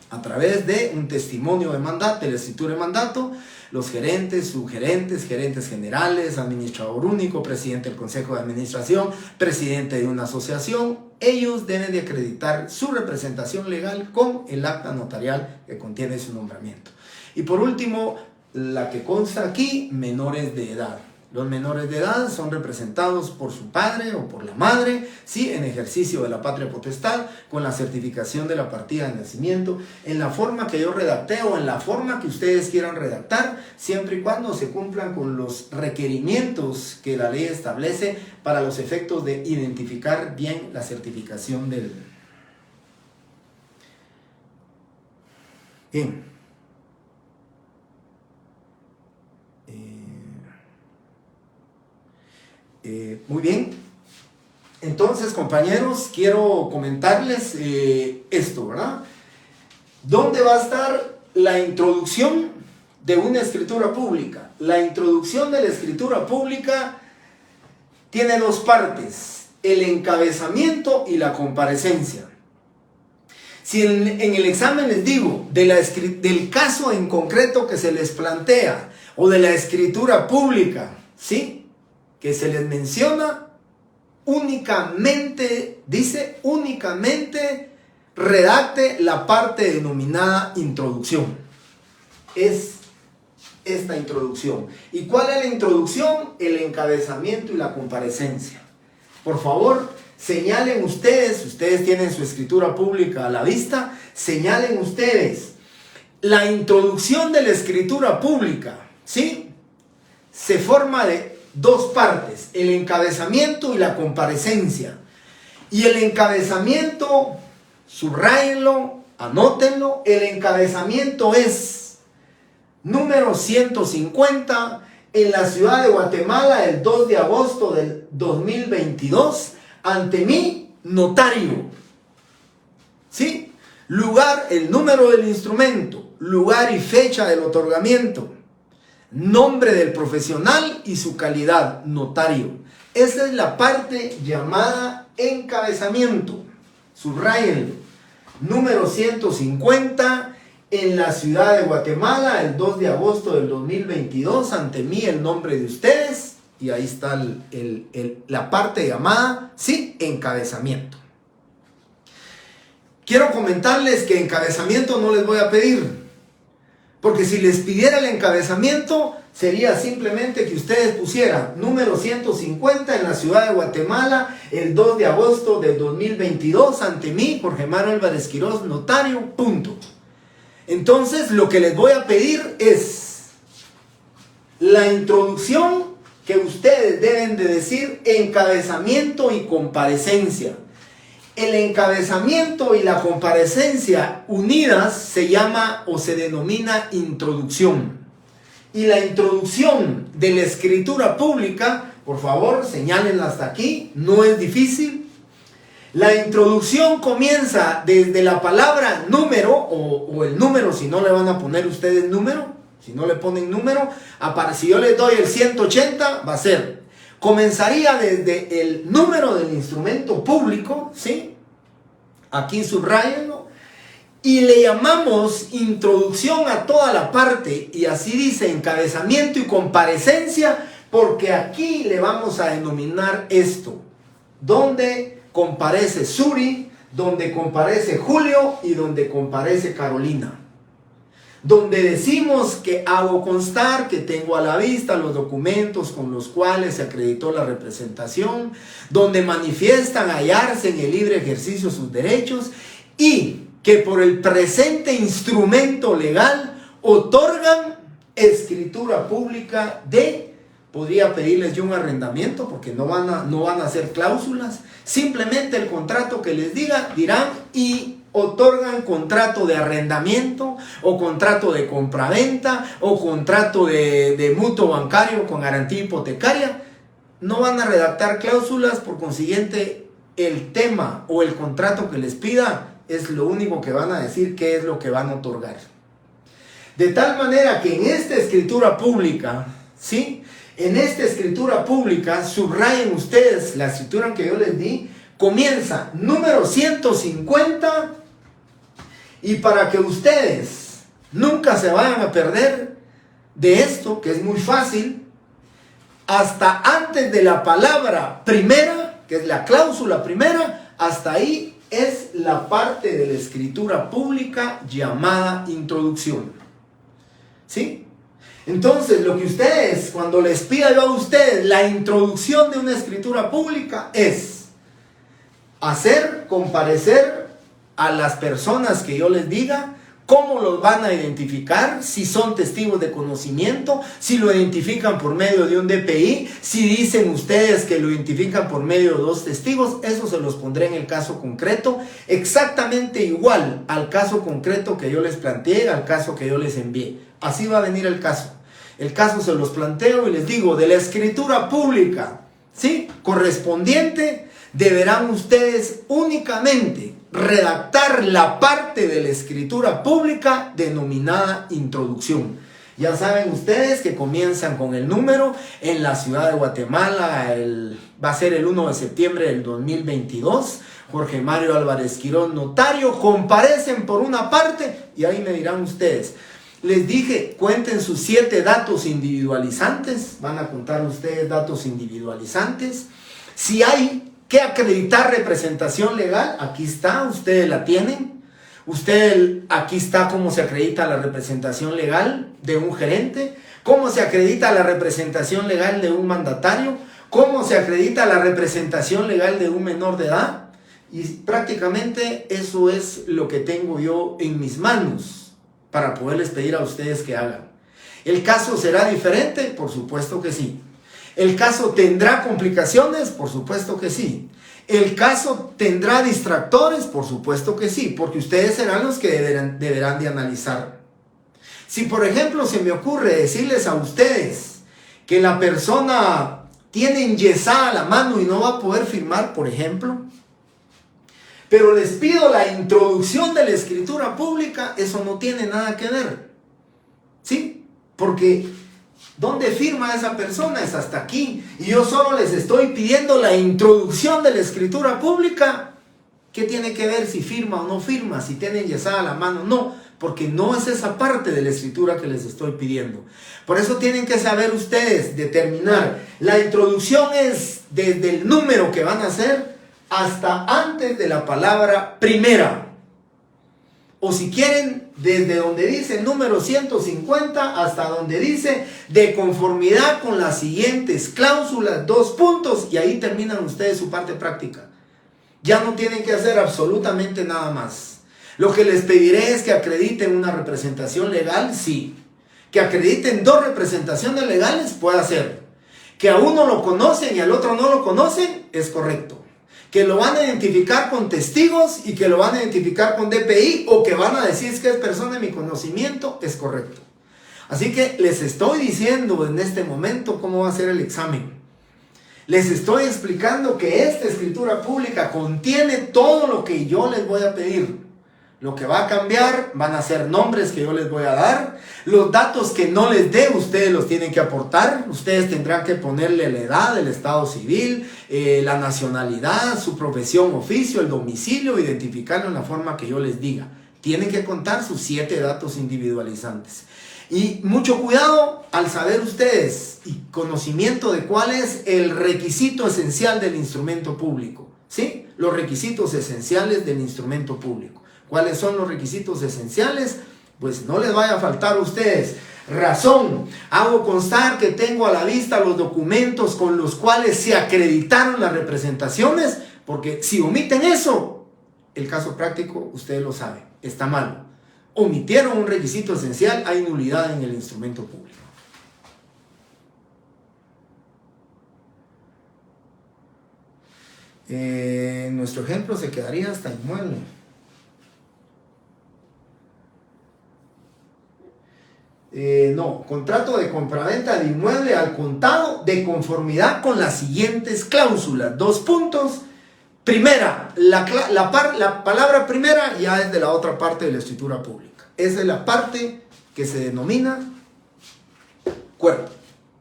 a través de un testimonio de mandato, de la escritura de mandato, los gerentes, subgerentes, gerentes generales, administrador único, presidente del consejo de administración, presidente de una asociación, ellos deben de acreditar su representación legal con el acta notarial que contiene su nombramiento. Y por último, la que consta aquí, menores de edad. Los menores de edad son representados por su padre o por la madre, ¿sí? En ejercicio de la patria potestad, con la certificación de la partida de nacimiento, en la forma que yo redacté o en la forma que ustedes quieran redactar, siempre y cuando se cumplan con los requerimientos que la ley establece para los efectos de identificar bien la certificación del... Bien. Muy bien, entonces compañeros, quiero comentarles esto, ¿verdad? ¿Dónde va a estar la introducción de una escritura pública? La introducción de la escritura pública tiene dos partes, el encabezamiento y la comparecencia. Si en el examen les digo del caso en concreto que se les plantea o de la escritura pública, ¿sí?, que se les menciona, únicamente, dice, únicamente redacte la parte denominada introducción. Es esta introducción. ¿Y cuál es la introducción? El encabezamiento y la comparecencia. Por favor, señalen ustedes tienen su escritura pública a la vista, señalen ustedes la introducción de la escritura pública, ¿sí? Se forma de dos partes, el encabezamiento y la comparecencia. Y el encabezamiento, subrayenlo, anótenlo, el encabezamiento es número 150 en la ciudad de Guatemala el 2 de agosto del 2022, ante mí, notario. ¿Sí? Lugar, el número del instrumento, lugar y fecha del otorgamiento, nombre del profesional y su calidad, notario. Esa es la parte llamada encabezamiento. Subrayenlo. Número 150 en la ciudad de Guatemala el 2 de agosto del 2022. Ante mí el nombre de ustedes. Y ahí está la parte llamada, sí, encabezamiento. Quiero comentarles que encabezamiento no les voy a pedir. Porque si les pidiera el encabezamiento, sería simplemente que ustedes pusieran número 150 en la ciudad de Guatemala, el 2 de agosto del 2022, ante mí, Jorge Manuel Álvarez Quiroz, notario, punto. Entonces, lo que les voy a pedir es la introducción que ustedes deben de decir, encabezamiento y comparecencia. El encabezamiento y la comparecencia unidas se llama o se denomina introducción. Y la introducción de la escritura pública, por favor, señálenla hasta aquí, no es difícil. La introducción comienza desde la palabra número o el número, si no le van a poner ustedes número, si no le ponen número, si yo les doy el 180, va a ser... Comenzaría desde el número del instrumento público, ¿sí? Aquí subrayenlo. Y le llamamos introducción a toda la parte. Y así dice encabezamiento y comparecencia, porque aquí le vamos a denominar esto. Donde comparece Suri, donde comparece Julio y donde comparece Carolina. Donde decimos que hago constar que tengo a la vista los documentos con los cuales se acreditó la representación, donde manifiestan hallarse en el libre ejercicio sus derechos y que por el presente instrumento legal otorgan escritura pública de, podría pedirles yo un arrendamiento porque no van a hacer cláusulas, simplemente el contrato que les dirán y otorgan contrato de arrendamiento o contrato de compraventa o contrato de mutuo bancario con garantía hipotecaria. No van a redactar cláusulas, por consiguiente el tema o el contrato que les pida es lo único que van a decir qué es lo que van a otorgar. De tal manera que en esta escritura pública, ¿sí? En esta escritura pública, subrayen ustedes la escritura que yo les di, comienza número 150. Y para que ustedes nunca se vayan a perder de esto, que es muy fácil, hasta antes de la palabra primera, que es la cláusula primera, hasta ahí es la parte de la escritura pública llamada introducción. ¿Sí? Entonces, lo que ustedes, cuando les pida yo a ustedes la introducción de una escritura pública, es hacer comparecer a las personas que yo les diga, cómo los van a identificar, si son testigos de conocimiento, si lo identifican por medio de un DPI, si dicen ustedes que lo identifican por medio de 2 testigos, eso se los pondré en el caso concreto, exactamente igual al caso concreto que yo les planteé, al caso que yo les envié. Así va a venir el caso. El caso se los planteo y les digo, de la escritura pública, ¿sí?, correspondiente, deberán ustedes únicamente redactar la parte de la escritura pública denominada introducción. Ya saben ustedes que comienzan con el número en la ciudad de Guatemala, va a ser el 1 de septiembre del 2022. Jorge Mario Álvarez Quirón, notario, comparecen por una parte y ahí me dirán ustedes. Les dije, cuenten sus 7 datos individualizantes, van a contar ustedes datos individualizantes. Si hay que acreditar representación legal, aquí está, ustedes la tienen. Aquí está cómo se acredita la representación legal de un gerente, cómo se acredita la representación legal de un mandatario, cómo se acredita la representación legal de un menor de edad. Y prácticamente eso es lo que tengo yo en mis manos para poderles pedir a ustedes que hagan. ¿El caso será diferente? Por supuesto que sí. ¿El caso tendrá complicaciones? Por supuesto que sí. ¿El caso tendrá distractores? Por supuesto que sí, porque ustedes serán los que deberán de analizar. Si por ejemplo se me ocurre decirles a ustedes que la persona tiene enyesada la mano y no va a poder firmar, por ejemplo, pero les pido la introducción de la escritura pública, eso no tiene nada que ver, ¿sí? Porque ¿dónde firma esa persona? Es hasta aquí. Y yo solo les estoy pidiendo la introducción de la escritura pública. ¿Qué tiene que ver si firma o no firma? Si tiene enyesada la mano, no. Porque no es esa parte de la escritura que les estoy pidiendo. Por eso tienen que saber ustedes determinar. La introducción es desde el número que van a hacer hasta antes de la palabra primera. O si quieren, desde donde dice el número 150 hasta donde dice de conformidad con las siguientes cláusulas, 2 puntos, y ahí terminan ustedes su parte práctica. Ya no tienen que hacer absolutamente nada más. Lo que les pediré es que acrediten una representación legal, sí. Que acrediten 2 representaciones legales, puede ser. Que a uno lo conocen y al otro no lo conocen, es correcto. Que lo van a identificar con testigos y que lo van a identificar con DPI o que van a decir que es persona de mi conocimiento, es correcto. Así que les estoy diciendo en este momento cómo va a ser el examen. Les estoy explicando que esta escritura pública contiene todo lo que yo les voy a pedir. Lo que va a cambiar van a ser nombres que yo les voy a dar. Los datos que no les dé, ustedes los tienen que aportar. Ustedes tendrán que ponerle la edad, el estado civil, la nacionalidad, su profesión, oficio, el domicilio, identificarlo en la forma que yo les diga. Tienen que contar sus 7 datos individualizantes. Y mucho cuidado al saber ustedes y conocimiento de cuál es el requisito esencial del instrumento público. ¿Sí? Los requisitos esenciales del instrumento público. ¿Cuáles son los requisitos esenciales? Pues no les vaya a faltar a ustedes. Razón, hago constar que tengo a la vista los documentos con los cuales se acreditaron las representaciones, porque si omiten eso, el caso práctico, ustedes lo saben, está mal. Omitieron un requisito esencial, hay nulidad en el instrumento público. Nuestro ejemplo se quedaría hasta inmueble. No, contrato de compraventa de inmueble al contado de conformidad con las siguientes cláusulas. 2 puntos. Primera, la palabra primera ya es de la otra parte de la escritura pública. Esa es la parte que se denomina cuerpo.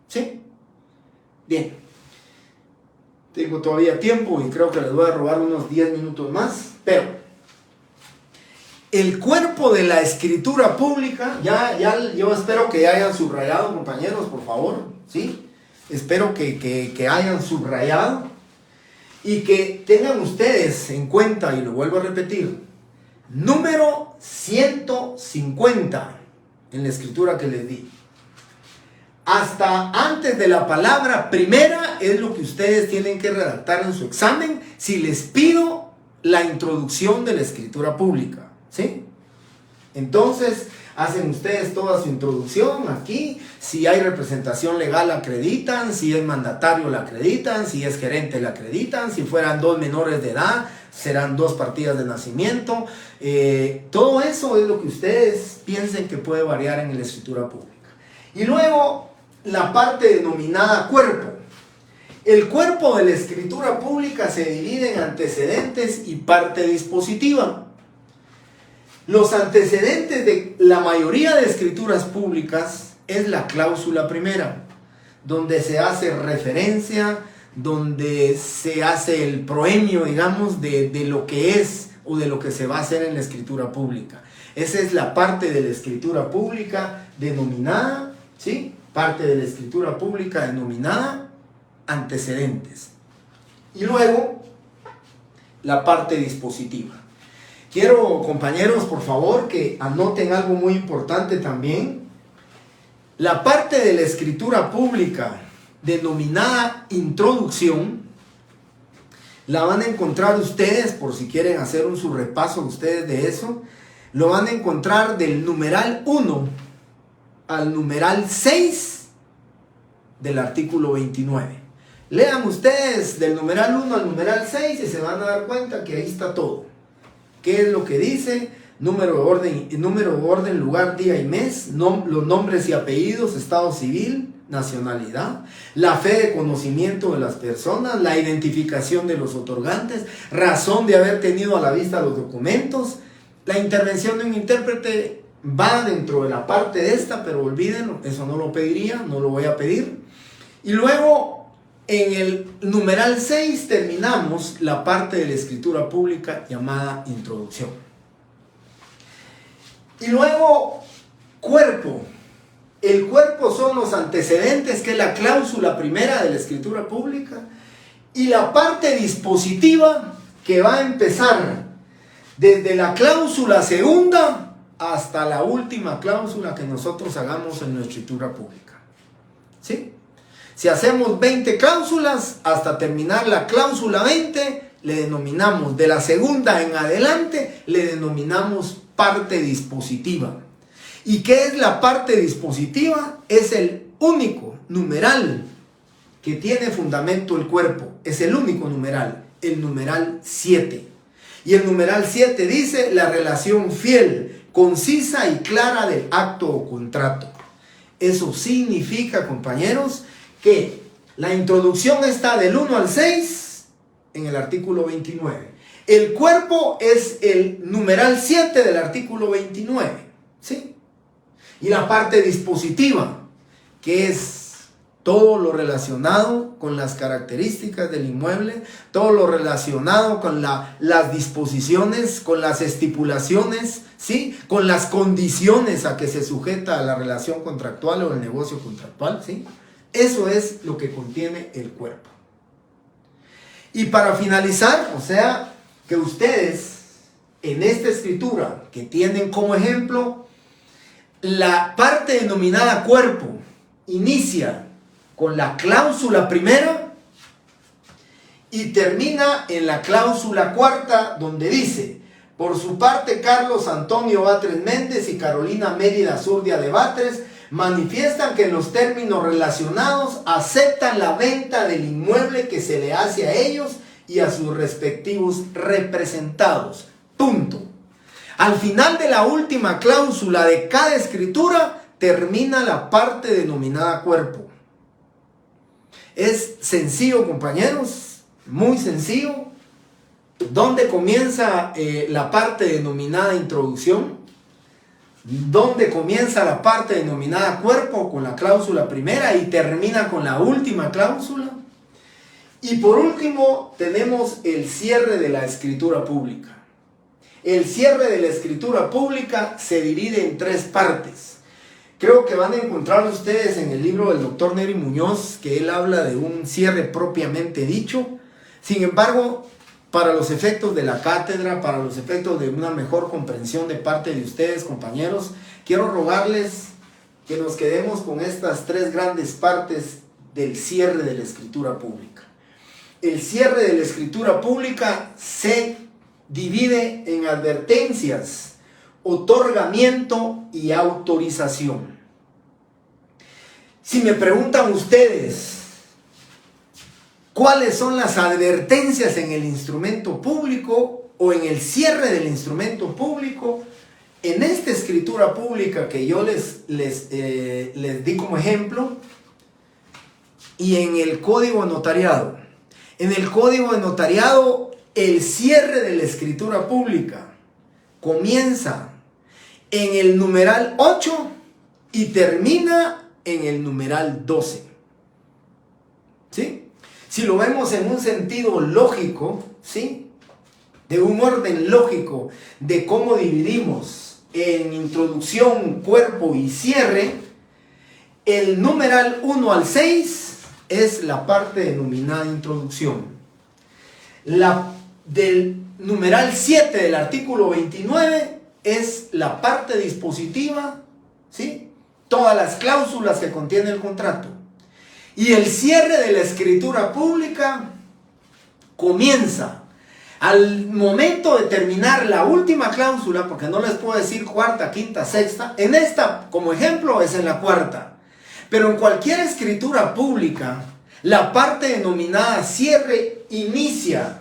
¿Sí? Bien. Tengo todavía tiempo y creo que les voy a robar unos 10 minutos más, pero el cuerpo de la escritura pública, yo espero que hayan subrayado, compañeros, por favor, ¿sí? Espero que hayan subrayado y que tengan ustedes en cuenta, y lo vuelvo a repetir, número 150 en la escritura que les di. hasta antes de la palabra primera es lo que ustedes tienen que redactar en su examen si les pido la introducción de la escritura pública, ¿sí? Entonces, hacen ustedes toda su introducción aquí. Si hay representación legal, la acreditan. Si es mandatario, la acreditan. Si es gerente, la acreditan. Si fueran 2 menores de edad, serán 2 partidas de nacimiento. Todo eso es lo que ustedes piensen que puede variar en la escritura pública. Y luego, la parte denominada cuerpo. El cuerpo de la escritura pública se divide en antecedentes y parte dispositiva. Los antecedentes de la mayoría de escrituras públicas es la cláusula primera, donde se hace referencia, donde se hace el proemio, digamos, de lo que es o de lo que se va a hacer en la escritura pública. Esa es la parte de la escritura pública denominada, ¿sí? Parte de la escritura pública denominada antecedentes. Y luego, la parte dispositiva. Quiero, compañeros, por favor, que anoten algo muy importante también. La parte de la escritura pública denominada introducción, la van a encontrar ustedes, por si quieren hacer su repaso ustedes de eso, lo van a encontrar del numeral 1 al numeral 6 del artículo 29. Lean ustedes del numeral 1 al numeral 6 y se van a dar cuenta que ahí está todo. ¿Qué es lo que dice? Número de orden, lugar, día y mes, los nombres y apellidos, estado civil, nacionalidad, la fe de conocimiento de las personas, la identificación de los otorgantes, razón de haber tenido a la vista los documentos. La intervención de un intérprete va dentro de la parte de esta, pero olvídenlo, eso no lo pediría, no lo voy a pedir. Y luego, en el numeral 6 terminamos la parte de la escritura pública llamada introducción. Y luego, cuerpo. El cuerpo son los antecedentes, que es la cláusula primera de la escritura pública, y la parte dispositiva, que va a empezar desde la cláusula segunda hasta la última cláusula que nosotros hagamos en nuestra escritura pública. ¿Sí? Si hacemos 20 cláusulas, hasta terminar la cláusula 20, le denominamos, de la segunda en adelante, le denominamos parte dispositiva. ¿Y qué es la parte dispositiva? Es el único numeral que tiene fundamento el cuerpo. Es el único numeral, el numeral 7. Y el numeral 7 dice la relación fiel, concisa y clara del acto o contrato. Eso significa, compañeros, que la introducción está del 1 al 6 en el artículo 29. El cuerpo es el numeral 7 del artículo 29, ¿sí? Y la parte dispositiva, que es todo lo relacionado con las características del inmueble, todo lo relacionado con las disposiciones, con las estipulaciones, ¿sí? Con las condiciones a que se sujeta a la relación contractual o el negocio contractual, ¿sí? Eso es lo que contiene el cuerpo. Y para finalizar, o sea, que ustedes en esta escritura que tienen como ejemplo, la parte denominada cuerpo inicia con la cláusula primera y termina en la cláusula cuarta, donde dice: por su parte, Carlos Antonio Batres Méndez y Carolina Mérida Zurdia de Batres manifiestan que en los términos relacionados aceptan la venta del inmueble que se le hace a ellos y a sus respectivos representados. Punto. Al final de la última cláusula de cada escritura termina la parte denominada cuerpo. Es sencillo, compañeros, muy sencillo. ¿Dónde comienza la parte denominada introducción? ¿Dónde comienza la parte denominada cuerpo? Con la cláusula primera y termina con la última cláusula. Y por último tenemos el cierre de la escritura pública. El cierre de la escritura pública se divide en 3 partes. Creo que van a encontrar ustedes en el libro del doctor Neri Muñoz que él habla de un cierre propiamente dicho. Sin embargo, para los efectos de la cátedra, para los efectos de una mejor comprensión de parte de ustedes, compañeros, quiero rogarles que nos quedemos con estas tres grandes partes del cierre de la escritura pública. El cierre de la escritura pública se divide en advertencias, otorgamiento y autorización. Si me preguntan ustedes, ¿cuáles son las advertencias en el instrumento público o en el cierre del instrumento público? En esta escritura pública que yo les di como ejemplo, y en el código notariado. En el código de notariado, el cierre de la escritura pública comienza en el numeral 8 y termina en el numeral 12. ¿Sí? Si lo vemos en un sentido lógico, ¿sí?, de un orden lógico de cómo dividimos en introducción, cuerpo y cierre, el numeral 1 al 6 es la parte denominada introducción. La del numeral 7 del artículo 29 es la parte dispositiva, ¿sí?, todas las cláusulas que contiene el contrato. Y el cierre de la escritura pública comienza al momento de terminar la última cláusula, porque no les puedo decir cuarta, quinta, sexta. En esta, como ejemplo, es en la cuarta. Pero en cualquier escritura pública, la parte denominada cierre inicia,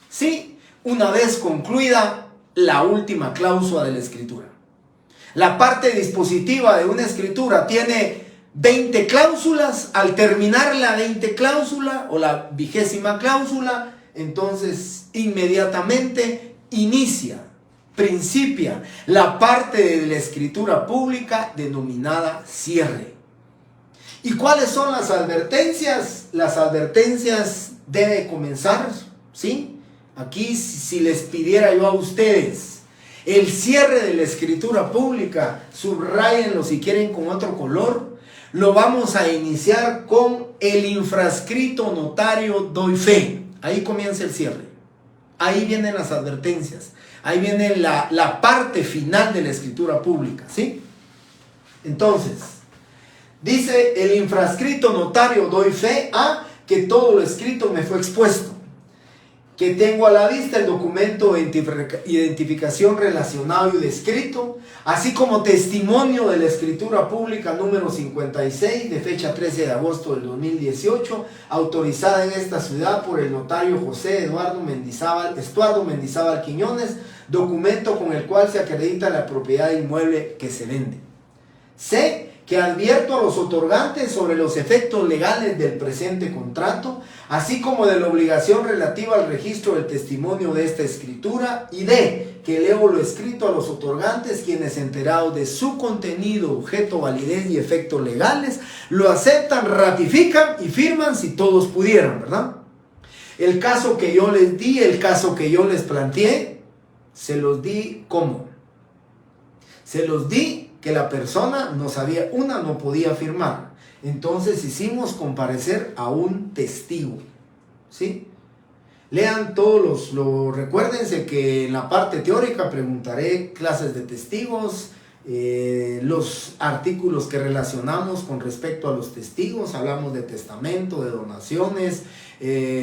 ¿sí?, una vez concluida la última cláusula de la escritura. La parte dispositiva de una escritura tiene 20 cláusulas. Al terminar la 20 cláusula o la 20ª cláusula, entonces inmediatamente principia la parte de la escritura pública denominada cierre. ¿Y cuáles son las advertencias? Las advertencias deben comenzar, ¿sí? Aquí, si les pidiera yo a ustedes el cierre de la escritura pública, subrayenlo si quieren con otro color, lo vamos a iniciar con el infrascrito notario doy fe. Ahí comienza el cierre. Ahí vienen las advertencias. Ahí viene la parte final de la escritura pública, ¿sí? Entonces, dice el infrascrito notario doy fe a que todo lo escrito me fue expuesto, que tengo a la vista el documento de identificación relacionado y descrito, así como testimonio de la escritura pública número 56 de fecha 13 de agosto del 2018, autorizada en esta ciudad por el notario José Estuardo Mendizábal Quiñones, documento con el cual se acredita la propiedad inmueble que se vende. C. Que advierto a los otorgantes sobre los efectos legales del presente contrato, así como de la obligación relativa al registro del testimonio de esta escritura. Y D. Que leo lo escrito a los otorgantes, quienes, enterados de su contenido, objeto, validez y efectos legales, lo aceptan, ratifican y firman si todos pudieran, ¿verdad? El caso que yo les di, el caso que yo les planteé, se los di ¿cómo? Se los di que la persona no sabía, no podía firmar. Entonces hicimos comparecer a un testigo, ¿sí? Lean todos recuérdense que en la parte teórica preguntaré clases de testigos, los artículos que relacionamos con respecto a los testigos. Hablamos de testamento, de donaciones,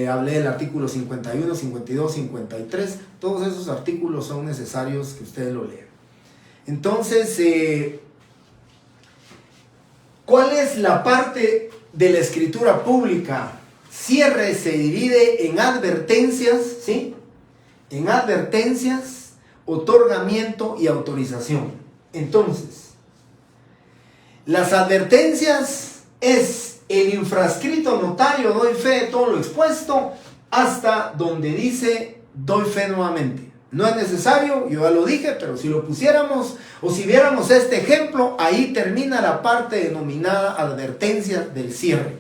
hablé del artículo 51, 52, 53. Todos esos artículos son necesarios que ustedes lo lean. Entonces, ¿cuál es la parte de la escritura pública? Cierre se divide en advertencias, ¿sí? En advertencias, otorgamiento y autorización. Entonces, las advertencias es el infrascrito notario doy fe de todo lo expuesto hasta donde dice doy fe nuevamente. No es necesario, yo ya lo dije, pero si lo pusiéramos o si viéramos este ejemplo, ahí termina la parte denominada advertencias del cierre.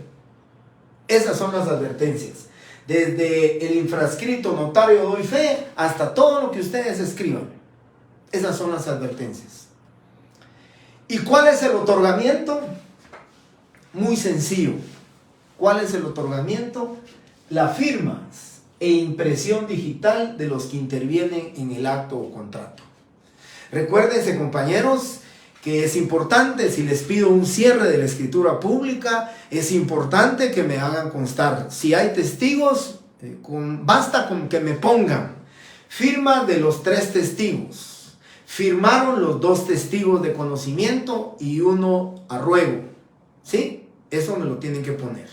Esas son las advertencias. Desde el infrascrito notario doy fe hasta todo lo que ustedes escriban. Esas son las advertencias. ¿Y cuál es el otorgamiento? Muy sencillo. ¿Cuál es el otorgamiento? La firma e impresión digital de los que intervienen en el acto o contrato. Recuérdense, compañeros, que es importante, si les pido un cierre de la escritura pública, es importante que me hagan constar. Si hay testigos, basta con que me pongan firma de los 3 testigos. Firmaron los 2 testigos de conocimiento y 1 a ruego. ¿Sí? Eso me lo tienen que poner.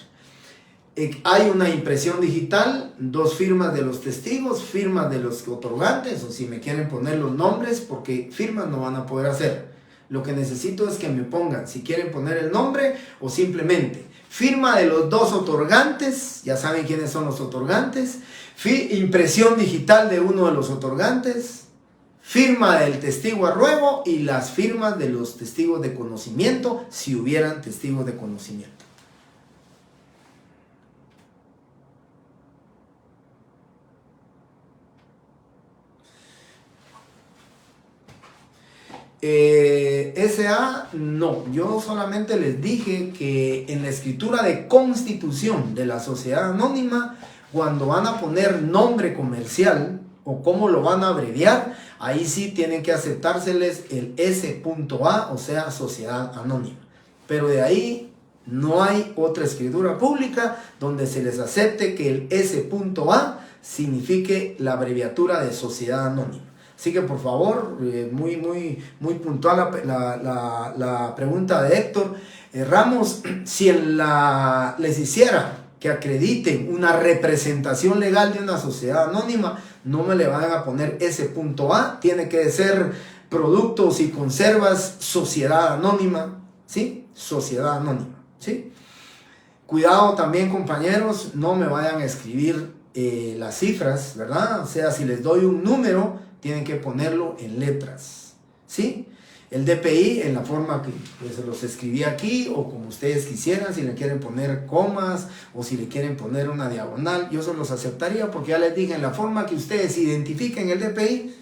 Hay una impresión digital, 2 firmas de los testigos, firmas de los otorgantes, o si me quieren poner los nombres, porque firmas no van a poder hacer. Lo que necesito es que me pongan, si quieren poner el nombre o simplemente firma de los 2 otorgantes, ya saben quiénes son los otorgantes, impresión digital de uno de los otorgantes, firma del testigo a ruego y las firmas de los testigos de conocimiento, si hubieran testigos de conocimiento. SA, no, yo solamente les dije que en la escritura de constitución de la sociedad anónima, cuando van a poner nombre comercial o cómo lo van a abreviar, ahí sí tienen que aceptárseles el S.A, o sea, sociedad anónima. Pero de ahí no hay otra escritura pública donde se les acepte que el S.A signifique la abreviatura de sociedad anónima. Así que por favor, muy puntual la pregunta de Héctor Ramos. Si les hiciera que acrediten una representación legal de una sociedad anónima, no me le van a poner S.A, tiene que ser productos y conservas sociedad anónima, ¿sí? Sociedad anónima, ¿sí? Cuidado también, compañeros, no me vayan a escribir las cifras, ¿verdad? O sea, si les doy un número, tienen que ponerlo en letras, ¿sí? El DPI en la forma que se los escribí aquí, o como ustedes quisieran, si le quieren poner comas o si le quieren poner una diagonal, yo se los aceptaría porque ya les dije, en la forma que ustedes identifiquen el DPI,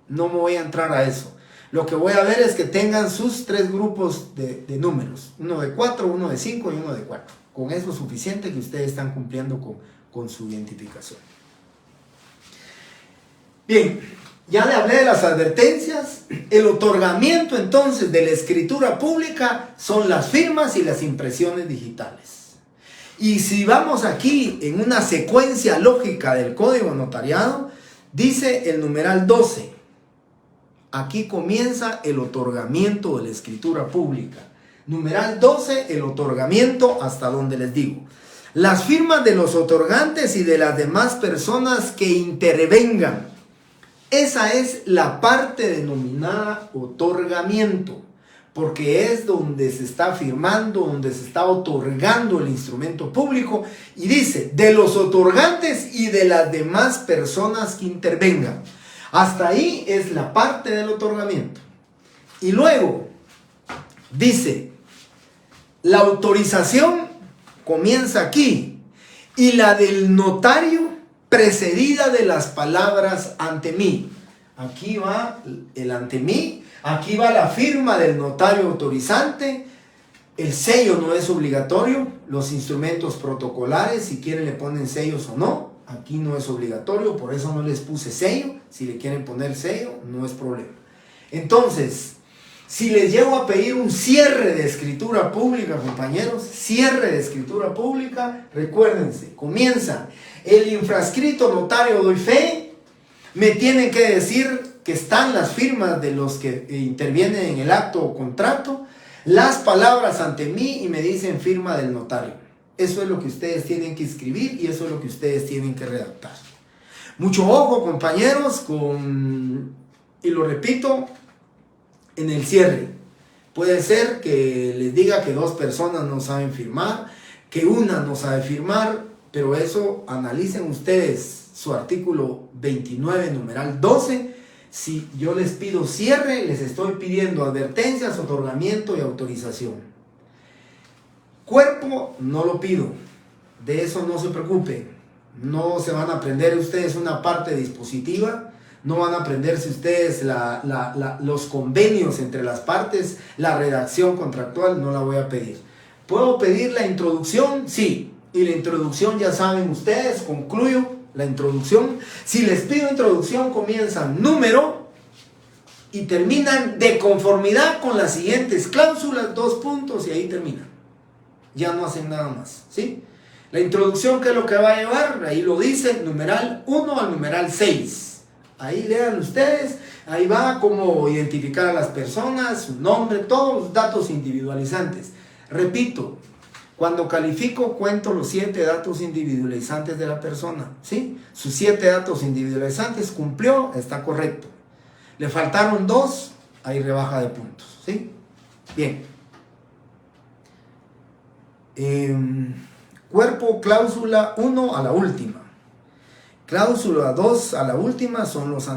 no me voy a entrar a eso. Lo que voy a ver es que tengan sus 3 grupos de números, uno de 4, uno de 5 y uno de 4. Con eso es suficiente que ustedes están cumpliendo con su identificación. Bien, ya le hablé de las advertencias. El otorgamiento entonces de la escritura pública son las firmas y las impresiones digitales. Y si vamos aquí en una secuencia lógica del código notariado, dice el numeral 12. Aquí comienza el otorgamiento de la escritura pública. Numeral 12, el otorgamiento, hasta donde les digo. Las firmas de los otorgantes y de las demás personas que intervengan. Esa es la parte denominada otorgamiento, porque es donde se está firmando, donde se está otorgando el instrumento público, y dice, de los otorgantes y de las demás personas que intervengan. Hasta ahí es la parte del otorgamiento. Y luego dice, la autorización comienza aquí, y la del notario precedida de las palabras ante mí. Aquí va el ante mí, aquí va la firma del notario autorizante, el sello no es obligatorio, los instrumentos protocolares, si quieren le ponen sellos o no, aquí no es obligatorio, por eso no les puse sello, si le quieren poner sello no es problema. Entonces, si les llego a pedir un cierre de escritura pública, compañeros, cierre de escritura pública, recuérdense, comienza el infrascrito notario doy fe, me tienen que decir que están las firmas de los que intervienen en el acto o contrato, las palabras ante mí y me dicen firma del notario. Eso es lo que ustedes tienen que escribir y eso es lo que ustedes tienen que redactar. Mucho ojo, compañeros, y lo repito, en el cierre. Puede ser que les diga que 2 personas no saben firmar, que una no sabe firmar, pero eso analicen ustedes su artículo 29, numeral 12. Si yo les pido cierre, les estoy pidiendo advertencias, otorgamiento y autorización. Cuerpo no lo pido, de eso no se preocupen. No se van a aprender ustedes una parte dispositiva, no van a aprenderse ustedes los convenios entre las partes, la redacción contractual no la voy a pedir. ¿Puedo pedir la introducción? Sí. Y la introducción ya saben ustedes, concluyo la introducción. Si les pido introducción, comienzan número, y terminan de conformidad con las siguientes cláusulas, 2 puntos y ahí terminan. Ya no hacen nada más, ¿sí? La introducción, ¿qué es lo que va a llevar? Ahí lo dice, numeral 1 al numeral 6. Ahí lean ustedes, ahí va cómo identificar a las personas, su nombre, todos los datos individualizantes. Repito, cuando califico cuento los 7 datos individualizantes de la persona, ¿sí? Sus 7 datos individualizantes cumplió, está correcto. Le faltaron 2, hay rebaja de puntos, ¿sí? Bien. Cuerpo, cláusula 1 a la última. Cláusula 2 a la última son los...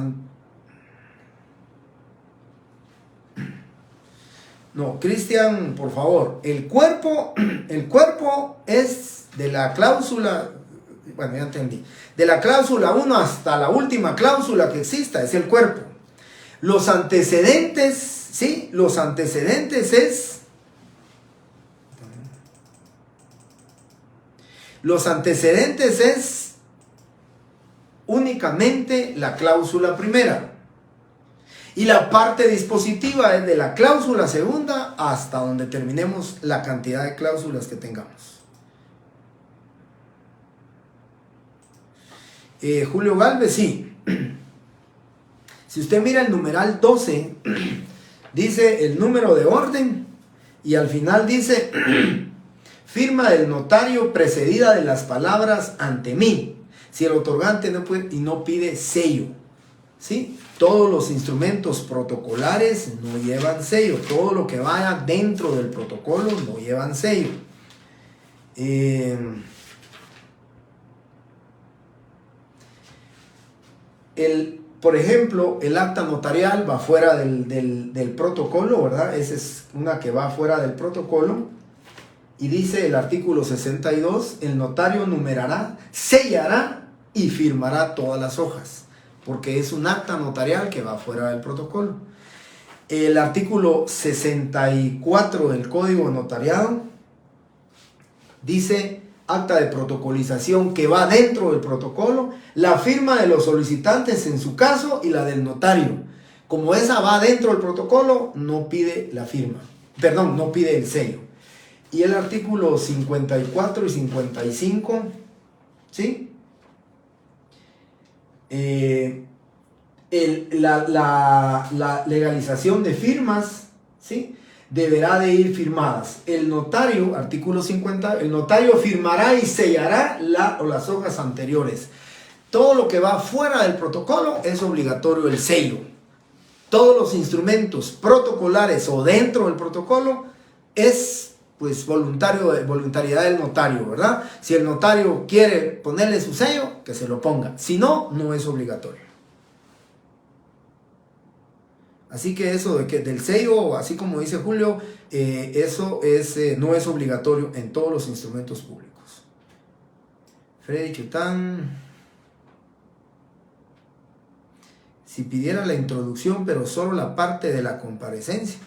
No, Cristian, por favor. El cuerpo es de la cláusula... Bueno, ya entendí. De la cláusula 1 hasta la última cláusula que exista es el cuerpo. Los antecedentes, ¿sí? Los antecedentes es... Los antecedentes es únicamente la cláusula primera. Y la parte dispositiva es de la cláusula segunda hasta donde terminemos la cantidad de cláusulas que tengamos. Julio Galvez, sí. Si usted mira el numeral 12, dice el número de orden y al final dice... Firma del notario precedida de las palabras ante mí. Si el otorgante no puede y no pide sello, ¿sí? Todos los instrumentos protocolares no llevan sello. Todo lo que vaya dentro del protocolo no llevan sello. Por ejemplo, el acta notarial va fuera del protocolo, ¿verdad? Esa es una que va fuera del protocolo. Y dice el artículo 62, el notario numerará, sellará y firmará todas las hojas, porque es un acta notarial que va fuera del protocolo. El artículo 64 del Código Notariado dice acta de protocolización que va dentro del protocolo, la firma de los solicitantes en su caso y la del notario. Como esa va dentro del protocolo, no pide la firma, perdón, no pide el sello. Y el artículo 54 y 55, ¿sí? La legalización de firmas, ¿sí? Deberá de ir firmadas. El notario, artículo 50, el notario firmará y sellará las hojas anteriores. Todo lo que va fuera del protocolo es obligatorio el sello. Todos los instrumentos protocolares o dentro del protocolo es... pues voluntariedad del notario, ¿verdad? Si el notario quiere ponerle su sello, que se lo ponga. Si no, no es obligatorio. Así que eso del sello, así como dice Julio, eso no es obligatorio en todos los instrumentos públicos. Freddy Chután. Si pidiera la introducción, pero solo la parte de la comparecencia.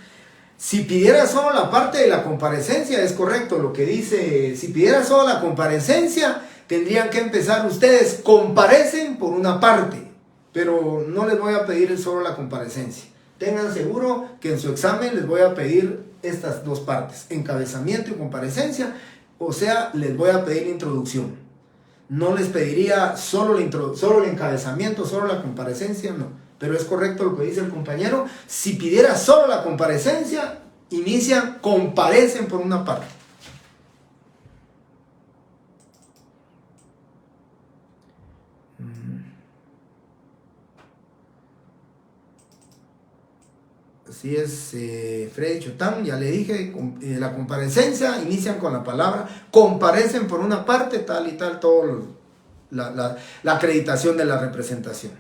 Si pidiera solo la parte de la comparecencia, es correcto lo que dice. Si pidiera solo la comparecencia, tendrían que empezar ustedes, comparecen por una parte, pero no les voy a pedir solo la comparecencia. Tengan seguro que en su examen les voy a pedir estas dos partes, encabezamiento y comparecencia, o sea, les voy a pedir introducción. No les pediría solo el encabezamiento, solo la comparecencia, no. Pero es correcto lo que dice el compañero. Si pidiera solo la comparecencia, inician, comparecen por una parte. Así es, Freddy Chotán, ya le dije, la comparecencia, inician con la palabra, comparecen por una parte, tal y tal, todo la acreditación de la representación.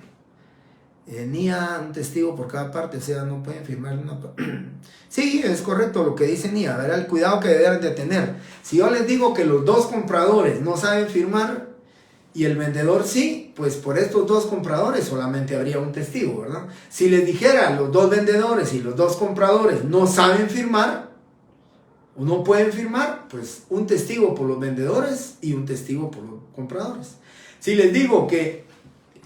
NIA, un testigo por cada parte, o sea, no pueden firmar una parte. Sí, es correcto lo que dice NIA, verá el cuidado que deben de tener. Si yo les digo que los dos compradores no saben firmar y el vendedor sí, pues por estos dos compradores solamente habría un testigo, ¿verdad? Si les dijera los dos vendedores y los dos compradores no saben firmar o no pueden firmar, pues un testigo por los vendedores y un testigo por los compradores. Si les digo que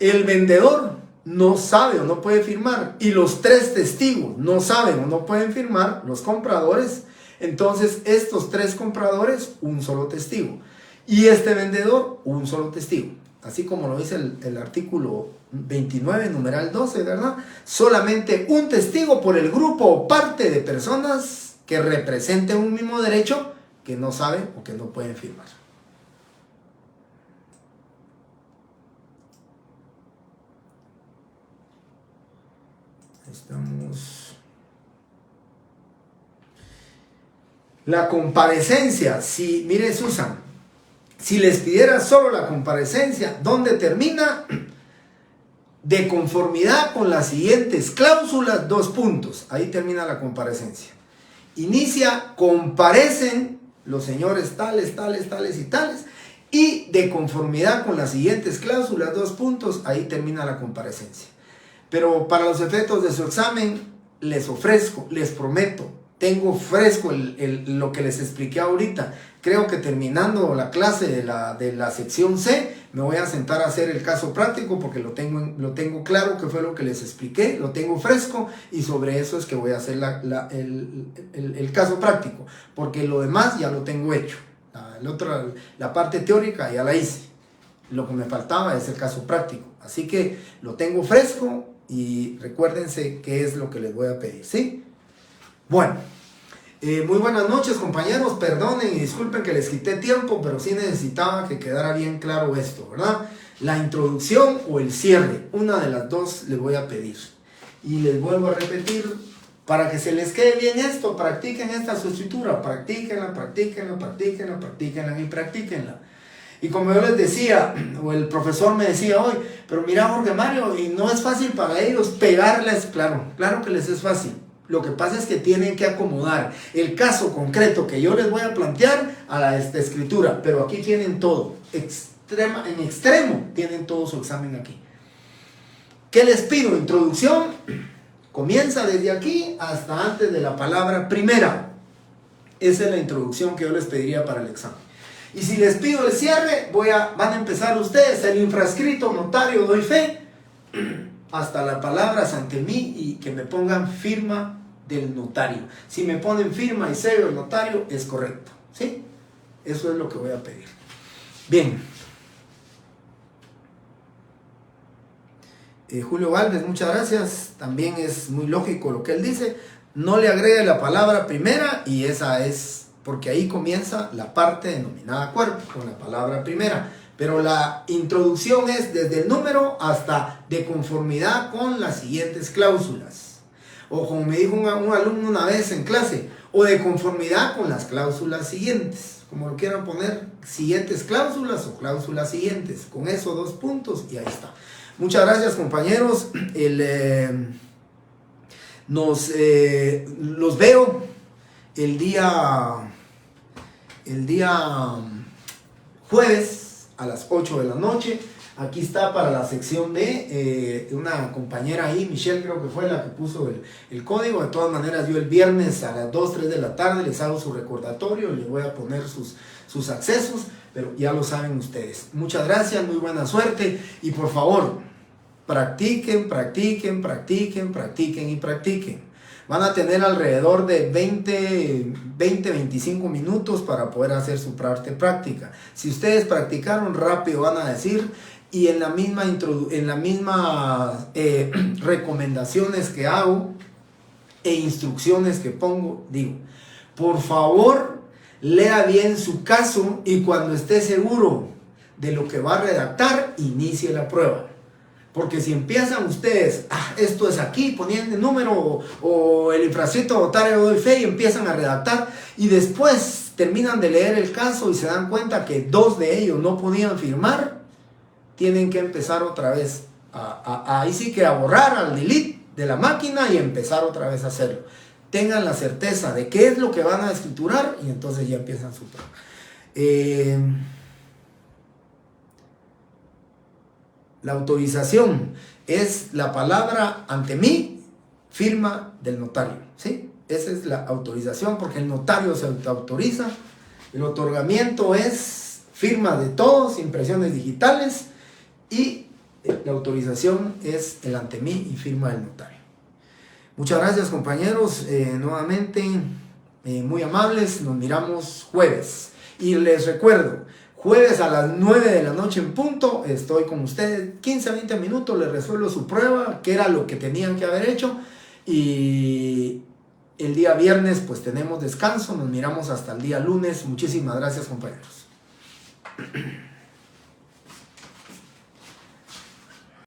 el vendedor no sabe o no puede firmar, y los 3 testigos no saben o no pueden firmar, los compradores, entonces estos 3 compradores, un solo testigo, y este vendedor, un solo testigo. Así como lo dice el artículo 29, numeral 12, ¿verdad? Solamente un testigo por el grupo o parte de personas que representen un mismo derecho que no saben o que no pueden firmar. Estamos. La comparecencia, si, mire Susan, si les pidiera solo la comparecencia, ¿dónde termina? De conformidad con las siguientes cláusulas, 2 puntos. Ahí termina la comparecencia. Inicia, comparecen los señores tales, tales, tales y tales. Y de conformidad con las siguientes cláusulas, 2 puntos. Ahí termina la comparecencia. Pero para los efectos de su examen, les ofrezco, les prometo, tengo fresco lo que les expliqué ahorita. Creo que terminando la clase de la sección C, me voy a sentar a hacer el caso práctico porque lo tengo claro que fue lo que les expliqué, lo tengo fresco y sobre eso es que voy a hacer el caso práctico, porque lo demás ya lo tengo hecho. La parte teórica ya la hice. Lo que me faltaba es el caso práctico. Así que lo tengo fresco y recuérdense qué es lo que les voy a pedir, ¿sí? Bueno. Muy buenas noches, compañeros, perdonen y disculpen que les quité tiempo, pero sí necesitaba que quedara bien claro esto, ¿verdad? La introducción o el cierre, una de las dos les voy a pedir. Y les vuelvo a repetir, para que se les quede bien esto, practiquen esta su escritura, practíquenla, practíquenla, practíquenla, practíquenla y practíquenla. Y como yo les decía, o el profesor me decía hoy, pero mira Jorge Mario, y no es fácil para ellos pegarles, claro que les es fácil. Lo que pasa es que tienen que acomodar el caso concreto que yo les voy a plantear a esta escritura. Pero aquí tienen todo. En extremo tienen todo su examen aquí. ¿Qué les pido? Introducción. Comienza desde aquí hasta antes de la palabra primera. Esa es la introducción que yo les pediría para el examen. Y si les pido el cierre, van a empezar ustedes el infrascrito, notario, doy fe, hasta la palabra ante mí y que me pongan firma del notario. Si me ponen firma y sello del notario, es correcto, ¿sí? Eso es lo que voy a pedir. Bien. Julio Valdés, muchas gracias. También es muy lógico lo que él dice. No le agregue la palabra primera y esa es, porque ahí comienza la parte denominada cuerpo, con la palabra primera. Pero la introducción es desde el número hasta de conformidad con las siguientes cláusulas. O como me dijo un alumno una vez en clase, o de conformidad con las cláusulas siguientes. Como lo quieran poner, siguientes cláusulas o cláusulas siguientes. Con eso 2 puntos y ahí está. Muchas gracias, compañeros. Los veo el día jueves a las 8 de la noche. Aquí está para la sección de una compañera ahí, Michelle creo que fue la que puso el código. De todas maneras, yo el viernes a las 2, 3 de la tarde les hago su recordatorio, les voy a poner sus accesos, pero ya lo saben ustedes. Muchas gracias, muy buena suerte y por favor, practiquen, practiquen, practiquen, practiquen y practiquen. Van a tener alrededor de 20-25 minutos para poder hacer su parte práctica. Si ustedes practicaron rápido, van a decir, y en la misma recomendaciones que hago e instrucciones que pongo, digo, por favor, lea bien su caso y cuando esté seguro de lo que va a redactar, inicie la prueba. Porque si empiezan ustedes, esto es aquí, poniendo el número o el infrascrito notario doy fe y empiezan a redactar y después terminan de leer el caso y se dan cuenta que 2 de ellos no podían firmar, tienen que empezar otra vez, ahí sí que a borrar al delete de la máquina y empezar otra vez a hacerlo. Tengan la certeza de qué es lo que van a escriturar y entonces ya empiezan su prueba. La autorización es la palabra ante mí, firma del notario, ¿sí? Esa es la autorización porque el notario se autoriza. El otorgamiento es firma de todos, impresiones digitales y La autorización es el ante mí y firma del notario. Muchas gracias, compañeros, nuevamente muy amables. Nos miramos jueves y les recuerdo, jueves a las 9 de la noche en punto estoy con ustedes, 15 a 20 minutos, les resuelvo su prueba, que era lo que tenían que haber hecho, y el día viernes pues tenemos descanso. Nos miramos hasta el día lunes. Muchísimas gracias, compañeros.